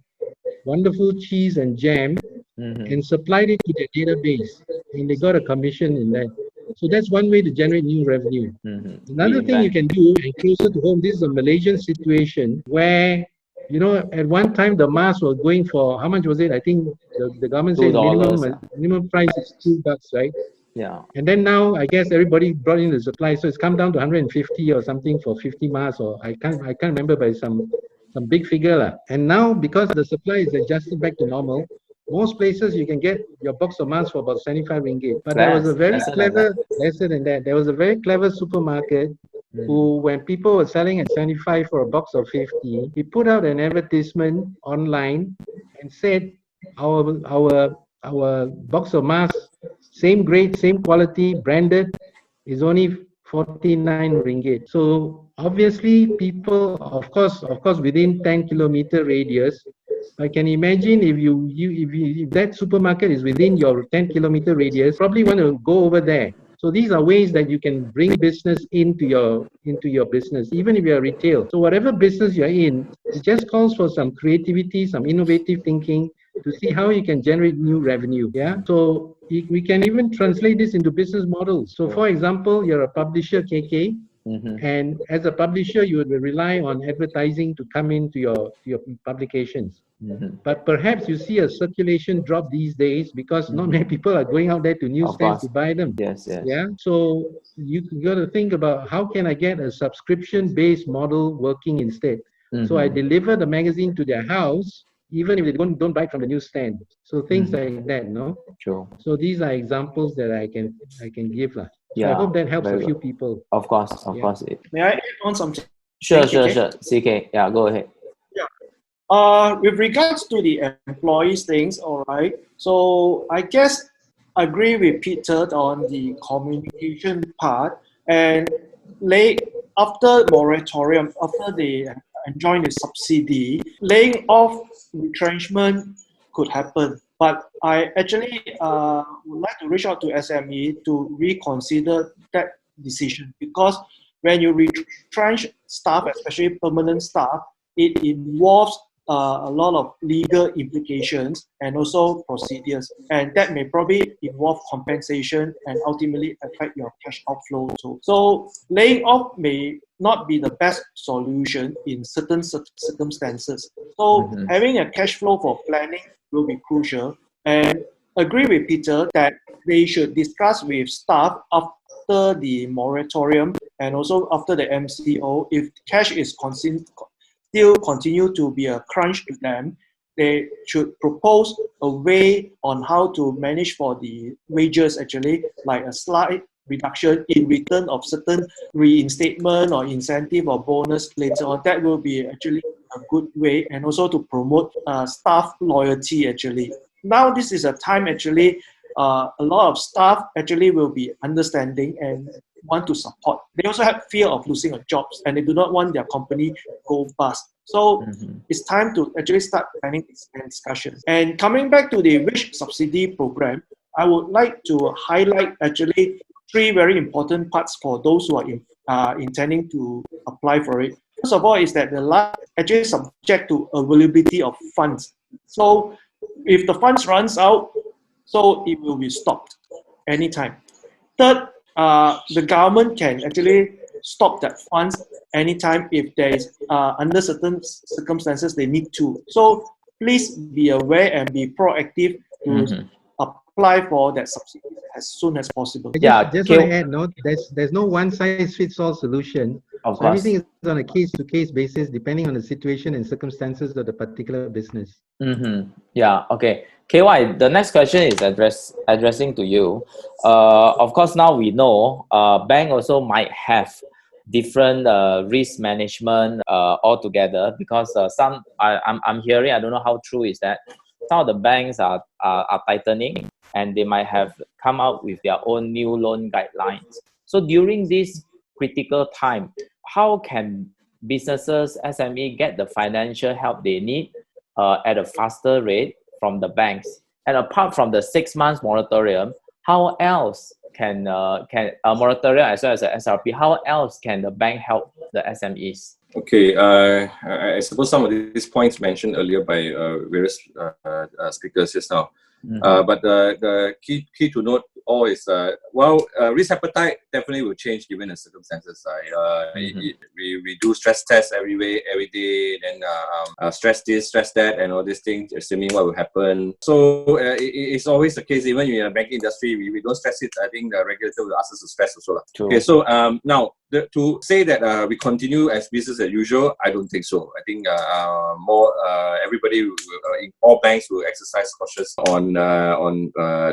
wonderful cheese and jam, and supplied it to their database, and they got a commission in that. So that's one way to generate new revenue. Another thing you can do, and closer to home, this is a Malaysian situation where, at one time the masks were going for, how much was it? I think the government said minimum price is $2, right? Yeah. And then now, I guess everybody brought in the supply, so it's come down to 150 or something for 50 masks, or I can't remember, but some big figure. And now, because the supply is adjusted back to normal, most places you can get your box of masks for about 75 ringgit. But there was a very clever, lesser than that, there was a very clever supermarket who, when people were selling at 75 for a box of 50, he put out an advertisement online and said, our box of masks, same grade, same quality, branded, is only 49 ringgit. So obviously people, of course, within 10-kilometer radius, I can imagine if that supermarket is within your 10-kilometer radius, probably want to go over there. So these are ways that you can bring business into your business, even if you're retail. So whatever business you're in, it just calls for some creativity, some innovative thinking to see how you can generate new revenue. Yeah. So we can even translate this into business models. So for example, you're a publisher, KK. And as a publisher, you would rely on advertising to come into your publications. But perhaps you see a circulation drop these days because not many people are going out there to newsstands to buy them. Yes. Yeah. So you got to think about how can I get a subscription-based model working instead. So I deliver the magazine to their house, even if they don't buy from the newsstand. So things like that, no? True. So these are examples that I can give. So I hope that helps a few people. Of course. May I add on something? Sure. CK, yeah, go ahead. Yeah. With regards to the employees things, all right. So I guess I agree with Peter on the communication part, and after moratorium, after they enjoy the subsidy, laying off retrenchment could happen. But I actually would like to reach out to SME to reconsider that decision, because when you retrench staff, especially permanent staff, it involves a lot of legal implications and also procedures, and that may probably involve compensation and ultimately affect your cash outflow too. So laying off may not be the best solution in certain circumstances. So having a cash flow for planning will be crucial, and agree with Peter that they should discuss with staff after the moratorium and also after the MCO. If cash is still continue to be a crunch to them, they should propose a way on how to manage for the wages, actually, like a slight reduction in return of certain reinstatement or incentive or bonus later on. That will be actually a good way, and also to promote staff loyalty, actually. Now this is a time, actually, a lot of staff actually will be understanding and want to support. They also have fear of losing a job, and they do not want their company to go bust. So it's time to actually start planning this discussion. And coming back to the wage subsidy program, I would like to highlight actually 3 very important parts for those who are intending to apply for it. First of all is that the last actually subject to availability of funds. So if the funds runs out, so it will be stopped anytime. Third, the government can actually stop that funds anytime if there is under certain circumstances they need to. So please be aware and be proactive to apply for that subsidy as soon as possible. I just want to add, no, there's no one size fits all solution. Of so everything is on a case to case basis, depending on the situation and circumstances of the particular business. Yeah. Okay. KY, the next question is addressing to you. Of course, now we know bank also might have different risk management altogether, because I'm hearing, I don't know how true is that, some of the banks are tightening, and they might have come out with their own new loan guidelines. So during this critical time, how can businesses, SME, get the financial help they need at a faster rate from the banks? And apart from the 6 months moratorium, how else can a moratorium as well as a SRP, how else can the bank help the SMEs? Okay, I suppose some of these points mentioned earlier by various speakers just now. But the key to note all is, risk appetite definitely will change given the circumstances. We do stress tests every day, then stress this, stress that, and all these things, assuming what will happen. So it's always the case, even in the banking industry, we don't stress it. I think the regulator will ask us to stress also. Okay, so now, to say that we continue as business as usual, I don't think so. I think everybody, in all banks, will exercise cautious on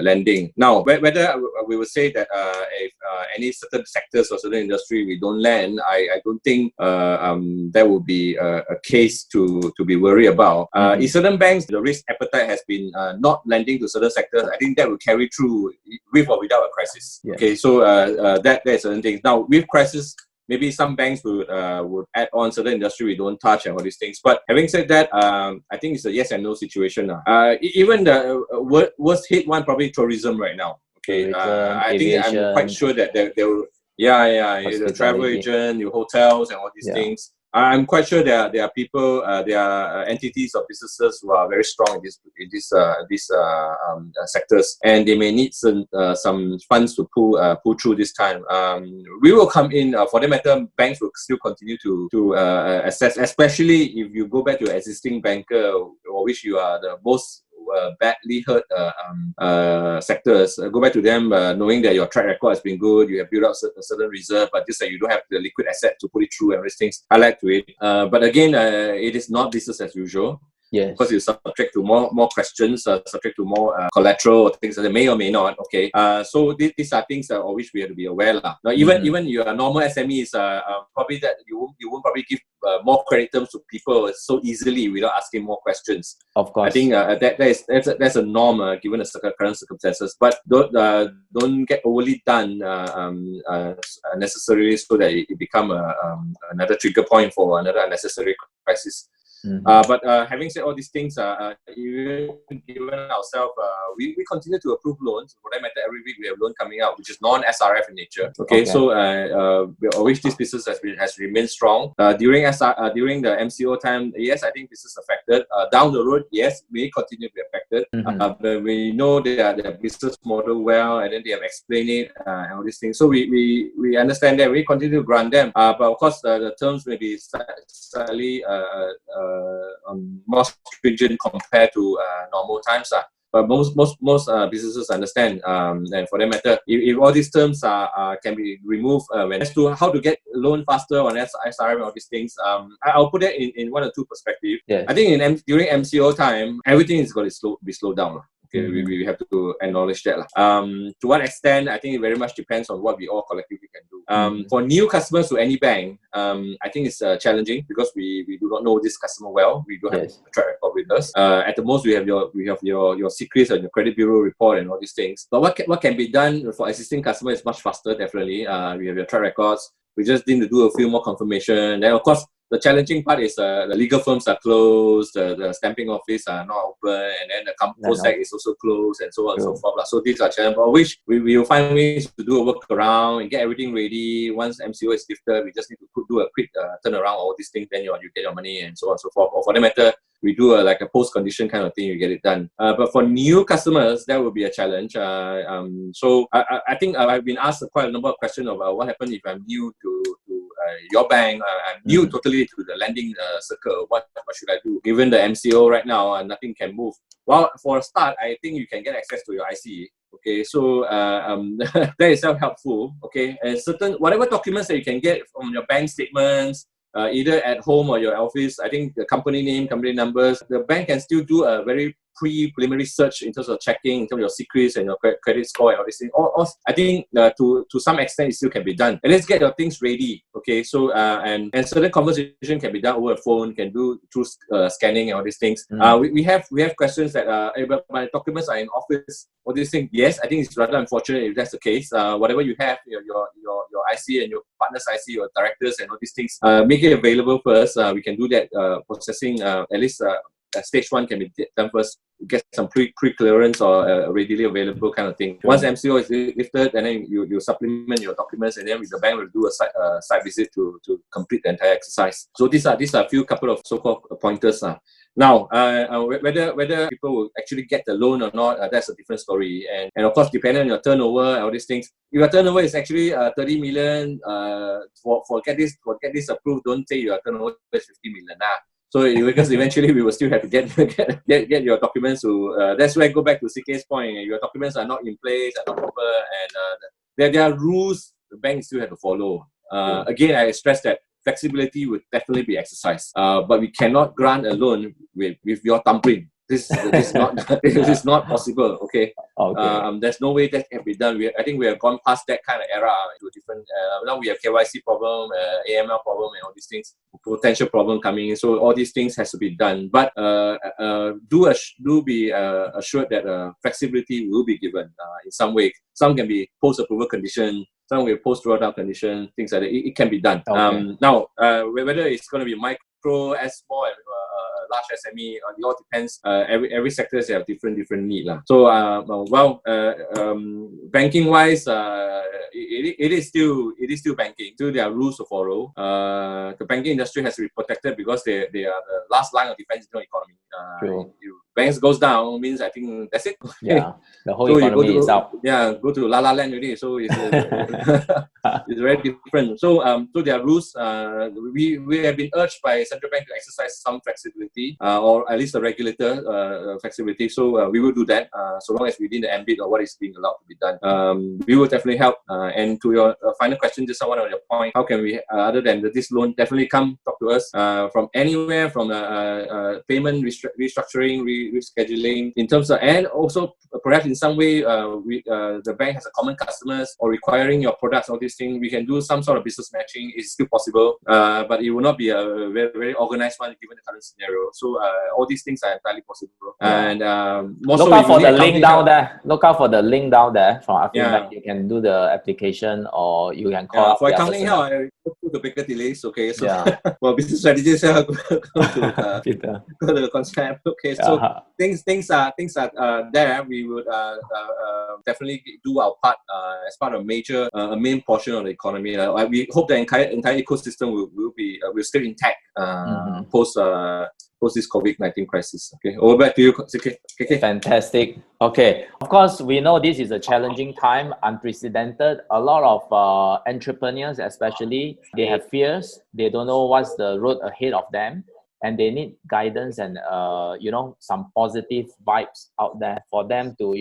lending. Now, whether we would say that if any certain sectors or certain industry we don't lend, I don't think that would be a case to be worried about. In certain banks, the risk appetite has been not lending to certain sectors. I think that will carry through with or without a crisis. Yeah. Okay, so that is certain things. Now, with crisis, maybe some banks would add on certain industry we don't touch and all these things. But having said that, I think it's a yes and no situation. Even the worst hit one, probably tourism right now. Okay, I think I'm quite sure that there will, the travel agent, your hotels and all these things. I'm quite sure there are people, there are entities or businesses who are very strong in these sectors, and they may need some funds to pull through this time. We will come in. For that matter, banks will still continue to assess, especially if you go back to your existing banker, or which you are the most badly hurt sectors. Go back to them, knowing that your track record has been good, you have built up a certain reserve, but just that you don't have the liquid asset to put it through and these things. I like to it. But again, it is not business as usual. Yes. Because it's subject to more questions, subject to more collateral or things that may or may not. Okay. So these are things of which we have to be aware lah. Now, even your normal SMEs, probably that you won't probably give more credit terms to people so easily without asking more questions. Of course. I think that's a norm given the current circumstances. But don't get overly done necessarily so that it become another trigger point for another unnecessary crisis. But having said all these things, even given ourselves, we continue to approve loans. For that matter, every week we have loan coming out, which is non-SRF in nature. Okay. So which this business has remained strong during the MCO time. Yes, I think business affected. Down the road, yes, may continue to be affected. But we know their business model well, and then they have explained it and all these things. So we understand that we continue to grant them. But of course, the terms may be slightly more stringent compared to normal times. But most businesses understand, and for that matter, if all these terms can be removed, as to how to get loan faster on SRM and all these things, I'll put it in one or two perspectives. Yes. I think during MCO time, everything is going to be slowed down. Okay, we have to acknowledge that. To what extent, I think it very much depends on what we all collectively can do. For new customers to any bank, I think it's challenging because we do not know this customer well. We don't have a track record with us. At the most, we have your secrets and your credit bureau report and all these things. But what can be done for existing customers is much faster. Definitely, we have your track records. We just need to do a few more confirmation. Then, of course, the challenging part is the legal firms are closed, the stamping office are not open, and then the COSAC is also closed, and so on and so forth. So these are challenges, but which we will find ways to do a workaround and get everything ready. Once MCO is lifted, we just need to do a quick turnaround all these things, then you get your money and so on and so forth. Or for that matter, we do a post-condition kind of thing, you get it done. But for new customers, that will be a challenge. So I think I've been asked quite a number of questions about what happens if I'm new to your bank. I'm new totally to the lending circle. What should I do? Given the MCO right now, nothing can move. Well, for a start, I think you can get access to your IC. Okay, so that is helpful. Okay, and whatever documents that you can get from your bank statements, either at home or your office, I think the company name, company numbers, the bank can still do a very preliminary search in terms of checking in terms of your secrets and your credit score and all these things. I think to some extent it still can be done. And let's get your things ready. Okay, so and certain conversation can be done over the phone, can do through scanning and all these things. We have questions that but my documents are in office. All these things. Yes, I think it's rather unfortunate if that's the case. Whatever you have, your IC and your partner's IC, your directors and all these things, make it available first. We can do that processing at least. Stage 1 can be done first, get some pre-clearance or readily available kind of thing. Once MCO is lifted, and then you supplement your documents, and then the bank will do a site visit to complete the entire exercise. So these are a few couple of so-called pointers. Now, whether people will actually get the loan or not, that's a different story. And of course, depending on your turnover and all these things, if your turnover is actually 30 million, for get this approved, don't say your turnover is 50 million. So because eventually we will still have to get your documents to. That's where I go back to CK's point. Your documents are not in place, are not proper, and there are rules the bank still have to follow. Again, I stress that flexibility would definitely be exercised, but we cannot grant a loan with your thumbprint. This is not possible. Okay. There's no way that can be done. I think we have gone past that kind of era to a different. Now we have KYC problem, AML problem, and all these things. Potential problem coming in. So all these things has to be done. But do be assured that flexibility will be given in some way. Some can be post-approval condition. Some will be post-drawdown condition. Things like that. It can be done. Now, whether it's going to be micro, small, and large SME, it all depends. Every sector has different need lah. So banking wise, it is still banking. Still there are rules to follow. The banking industry has to be protected because they are the last line of defense in the economy. banks goes down, means I think that's it. Yeah, the whole So you economy is up. Yeah, go to La La Land already. So it's it's very different. So so there are rules. We have been urged by central bank to exercise some flexibility, or at least the regulator flexibility. So we will do that, so long as within the ambit of what is being allowed to be done. We will definitely help. And to your final question, just one on your point, how can we, other than this loan, definitely come talk to us from anywhere, from payment restructuring, rescheduling, in terms of, and also perhaps in some way the bank has a common customers or requiring your products, all these things. We can do some sort of business matching. It's still possible, but it will not be a very, very organized one given the current scenario. So all these things are entirely possible. And look out for the link down there. Look out for the link down there from Affinbank. You can do the application, or you can call up for the accounting person. I go through the bigger delays. Okay, so for business strategies, go to the concept. Okay, so things are there. We would definitely do our part as part of a main portion of the economy. We hope the entire ecosystem will still intact post this COVID-19 crisis. Okay, over back to you, CK. Fantastic. Okay, of course, we know this is a challenging time, unprecedented. A lot of entrepreneurs, especially, they have fears. They don't know what's the road ahead of them, and they need guidance and some positive vibes out there for them to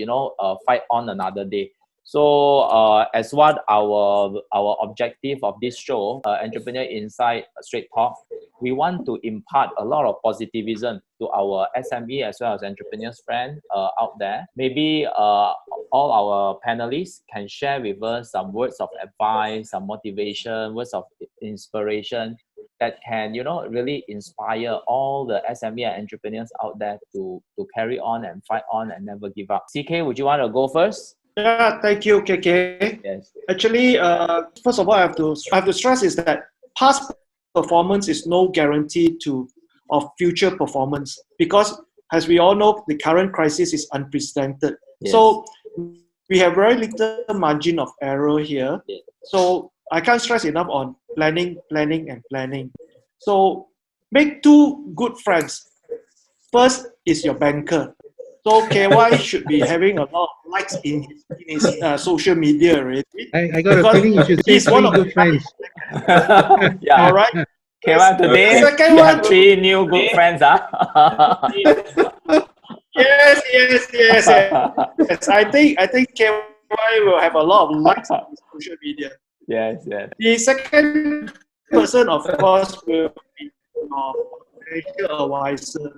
fight on another day. So as what our objective of this show, Entrepreneur Insight Straight Talk, we want to impart a lot of positivism to our SME as well as entrepreneurs friends out there. Maybe all our panelists can share with us some words of advice, some motivation, words of inspiration that can really inspire all the SME and entrepreneurs out there to carry on and fight on and never give up. CK, would you want to go first? Yeah, thank you, KK. Yes. Actually, first of all, I have to stress is that past performance is no guarantee of future performance, because as we all know, the current crisis is unprecedented. Yes. So we have very little margin of error here. Yes. So I can't stress enough on planning. So make two good friends. First is your banker. So KY should be having a lot of likes in his social media already. I got a feeling you should say three good friends. Yeah. All right. KY, today Second you one, have 3 new good friends. Yes. I think KY will have a lot of likes on his social media. Yes. The second person, of course, will be your financial advisor.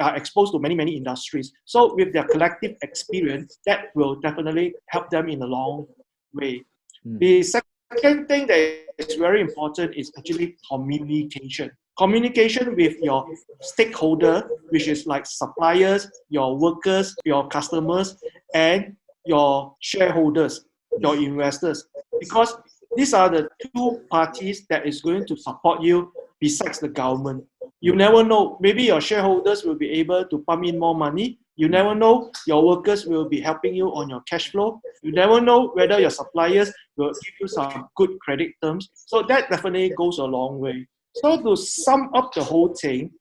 Are exposed to many industries. So with their collective experience, that will definitely help them in a long way. The second thing that is very important is actually communication. Communication with your stakeholder, which is like suppliers, your workers, your customers, and your shareholders, your investors. Because these are the two parties that is going to support you besides the government. You never know. Maybe your shareholders will be able to pump in more money. You never know. Your workers will be helping you on your cash flow. You never know whether your suppliers will give you some good credit terms. So that definitely goes a long way. So to sum up the whole thing,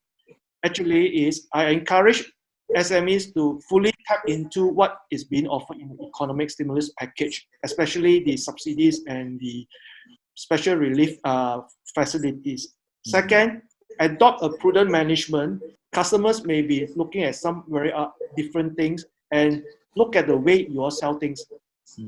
actually is I encourage SMEs to fully tap into what is being offered in the economic stimulus package, especially the subsidies and the special relief facilities. Second, adopt a prudent management. Customers may be looking at some very different things, and look at the way you sell things.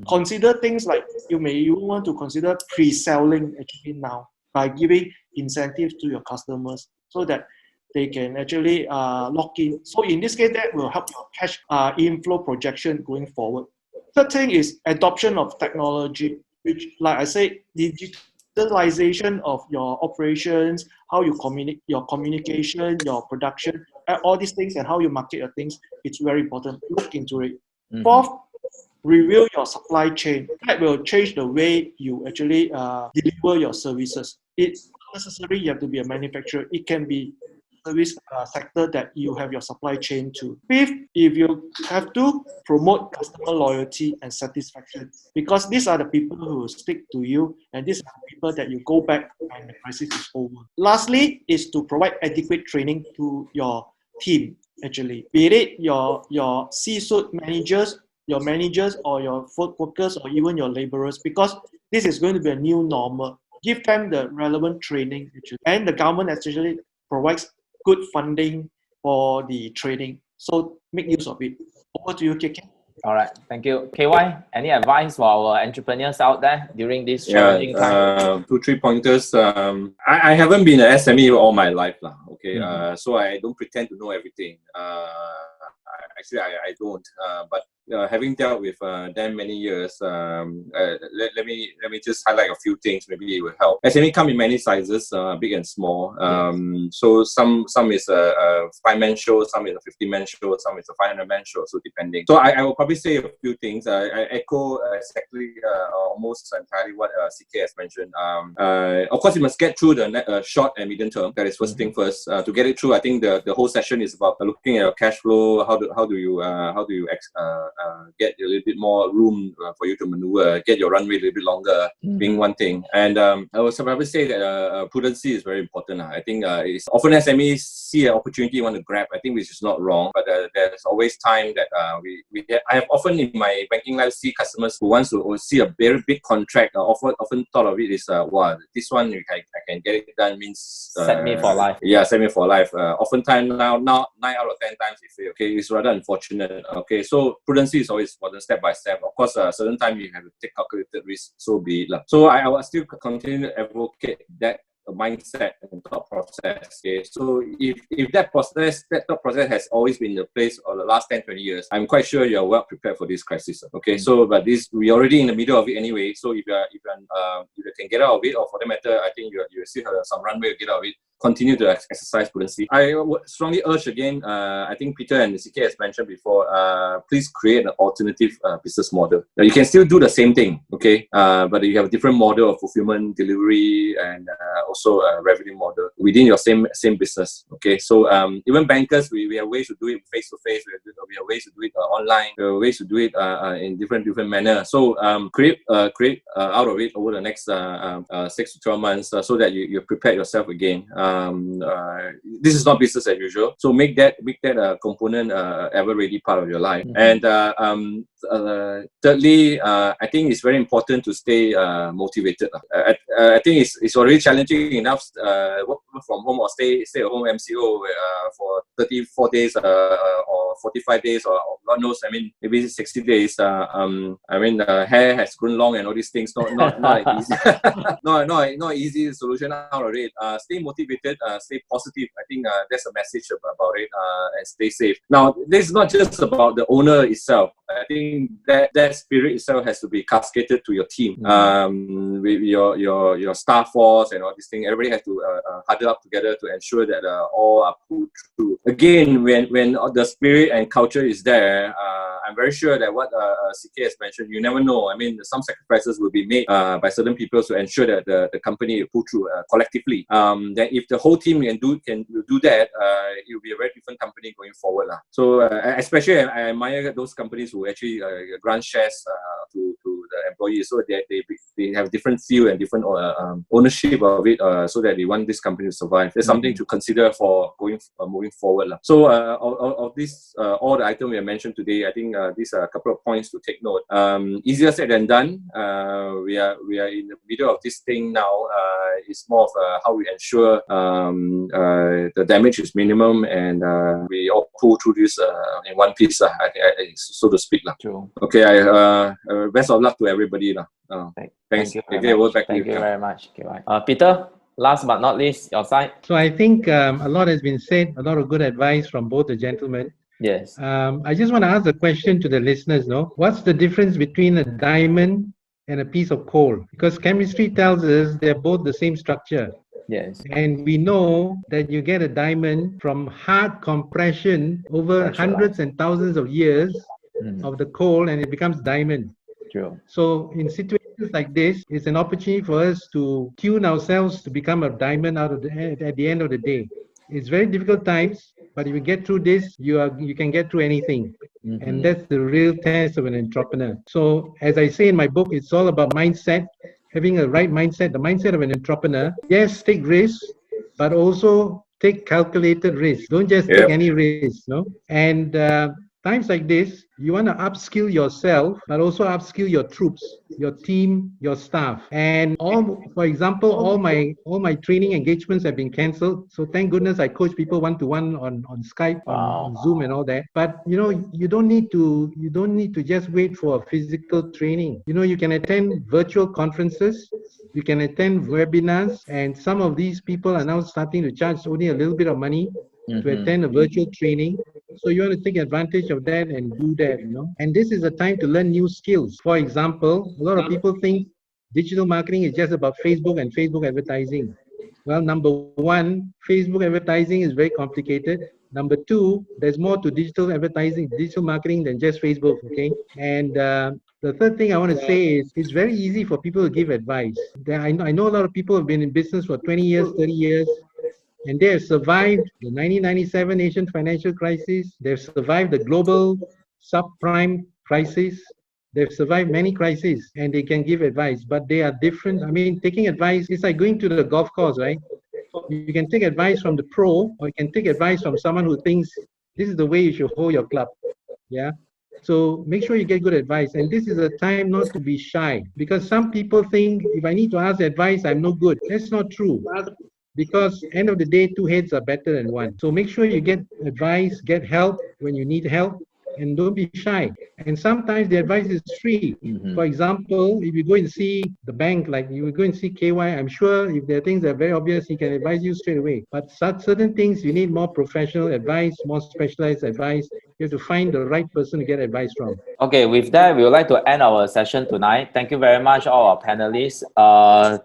Consider things like you want to consider pre-selling actually now by giving incentives to your customers so that they can actually lock in. So in this case, that will help your cash inflow projection going forward. Third thing is adoption of technology, which, like I said, digitalization of your operations, how you communicate, your communication, your production, all these things, and how you market your things, it's very important. Look into it. Fourth, review your supply chain. That will change the way you actually deliver your services. It's not necessarily you have to be a manufacturer. It can be service sector that you have your supply chain to. Fifth, if you have to, promote customer loyalty and satisfaction, because these are the people who will stick to you, and these are the people that you go back when the crisis is over. Lastly, is to provide adequate training to your team. actually. Be it your C-suite managers, your managers or your workers or even your laborers, because this is going to be a new normal. Give them the relevant training, actually. And the government actually provides good funding for the training. So make use of it. Over to you, KK. All right, thank you. KY, any advice for our entrepreneurs out there during this challenging time? 2-3 pointers. I haven't been an SME all my life, lah. Okay, so I don't pretend to know everything. Actually, I don't. But having dealt with them many years, let me just highlight a few things. Maybe it will help. SME come in many sizes, big and small. So some is a 5-man show, some is a 50-man show, some is a 500-man show. So depending. So I will probably say a few things. I echo exactly almost entirely what CK has mentioned. Of course, you must get through the short and medium term. That is first thing first. To get it through, I think the whole session is about looking at your cash flow. How do you get a little bit more room for you to maneuver, get your runway a little bit longer, being one thing. And I would probably say that prudency is very important. I think it's often SMEs see an opportunity want to grab, I think, which is not wrong, but there's always time that I have often in my banking life see customers who wants to see a very big contract. Often thought of it is, wow, this one I can get it done means set me for life. Yeah, set me for life. Oftentimes now 9 out of 10 times they say, okay, it's rather unfortunate. Okay, so prudency is always important, step by step. Of course, a certain time you have to take calculated risk, so be it. So I will still continue to advocate that mindset and thought process. Okay, so if that thought process has always been in place for the last 10-20 years, I'm quite sure you're well prepared for this crisis. Okay, so but we're already in the middle of it anyway. So if you can get out of it, or for that matter, I think you still have some runway to get out of it. Continue to exercise prudency. I would strongly urge again, I think Peter and CK has mentioned before, please create an alternative business model. Now, you can still do the same thing, okay? But you have a different model of fulfillment, delivery, and also a revenue model within your same business, okay? So even bankers, we have ways to do it face-to-face, we have ways to do it online, we have ways to do it in different manner. So create out of it over the next 6 to 12 months so that you prepare yourself again. This is not business as usual, so make that component ever ready part of your life. And thirdly, I think it's very important to stay motivated. I think it's already challenging enough work from home or stay at home MCO for 34 days or 45 days or God knows, I mean maybe 60 days. Hair has grown long and all these things. Not easy. not easy solution out of it. Stay motivated. Stay positive. I think that's a message about it, and stay safe. Now, this is not just about the owner itself. I think that spirit itself has to be cascaded to your team, with your staff force and all these things. Everybody has to huddle up together to ensure that all are pulled through. Again, when the spirit and culture is there, I'm very sure that what CK has mentioned, you never know. I mean, some sacrifices will be made by certain people to ensure that the company will pull through collectively. Then if the whole team can do that, it will be a very different company going forward. So especially I admire those companies who actually grant shares to the employees, so they have different feel and different ownership of it, so that they want this company to survive. There's something to consider for moving forward. So of this, all the items we have mentioned today, I think these are a couple of points to take note. Easier said than done. We are in the middle of this thing now. It's more of how we ensure the damage is minimum and we all pull through this in one piece, so to speak. True. Okay, best of luck to everybody. Thanks. Thank you very much. Peter, last but not least, your side. So I think a lot has been said, a lot of good advice from both the gentlemen. Yes. I just want to ask a question to the listeners. What's the difference between a diamond and a piece of coal? Because chemistry tells us they're both the same structure. Yes. And we know that you get a diamond from hard compression over hundreds and thousands of years of the coal, and it becomes diamond. True. So in situations like this, it's an opportunity for us to tune ourselves to become a diamond at the end of the day. It's very difficult times, but if you get through this, you can get through anything. And that's the real test of an entrepreneur. So as I say in my book, it's all about mindset, having a right mindset, the mindset of an entrepreneur. Yes, take risks, but also take calculated risks. Don't just take any risk, no? And times like this, you want to upskill yourself, but also upskill your troops, your team, your staff. And for example, all my training engagements have been cancelled. So thank goodness I coach people one-to-one on Skype, on Zoom and all that. But you don't need to just wait for a physical training. You can attend virtual conferences. You can attend webinars, and some of these people are now starting to charge only a little bit of money to attend a virtual training. So you want to take advantage of that and do that, And this is a time to learn new skills. For example, a lot of people think digital marketing is just about Facebook and Facebook advertising. Well, number one, Facebook advertising is very complicated. Number two, there's more to digital advertising, digital marketing than just Facebook, okay? And the third thing I want to say is it's very easy for people to give advice. I know a lot of people have been in business for 20 years, 30 years, and they have survived the 1997 Asian financial crisis. They've survived the global subprime crisis. They've survived many crises, and they can give advice, but they are different. I mean, taking advice is like going to the golf course, right? You can take advice from the pro, or you can take advice from someone who thinks this is the way you should hold your club. Yeah. So make sure you get good advice. And this is a time not to be shy, because some people think if I need to ask advice, I'm no good. That's not true. Because end of the day, two heads are better than one. So make sure you get advice, get help when you need help, and don't be shy. And sometimes the advice is free. For example, if you go and see the bank, like you go and see KY, I'm sure if there are things that are very obvious, he can advise you straight away. But certain things, you need more professional advice, more specialized advice. You have to find the right person to get advice from. Okay, with that, we would like to end our session tonight. Thank you very much, all our panelists.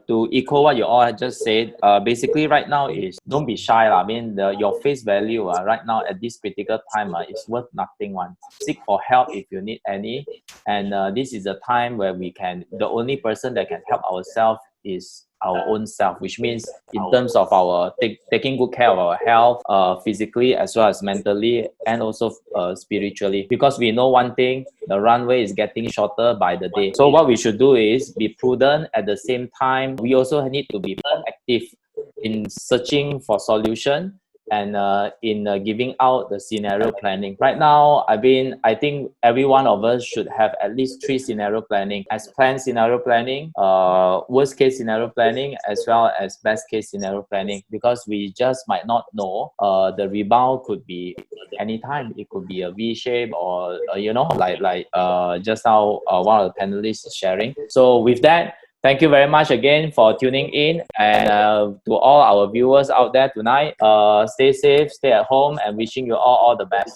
To echo what you all just said, basically right now is don't be shy. I mean, your face value right now at this critical time is worth nothing. Seek for help if you need any. And this is a time where the only person that can help ourselves is our own self, which means in terms of our taking good care of our health, physically as well as mentally, and also spiritually. Because we know one thing, the runway is getting shorter by the day. So what we should do is be prudent. At the same time, we also need to be proactive in searching for solution and in giving out the scenario planning. Right now, I think every one of us should have at least 3 scenario planning: as planned scenario planning, worst case scenario planning, as well as best case scenario planning, because we just might not know the rebound could be anytime. It could be a V shape, or like just now one of the panelists is sharing. So with that, thank you very much again for tuning in, and to all our viewers out there tonight, stay safe, stay at home, and wishing you all the best.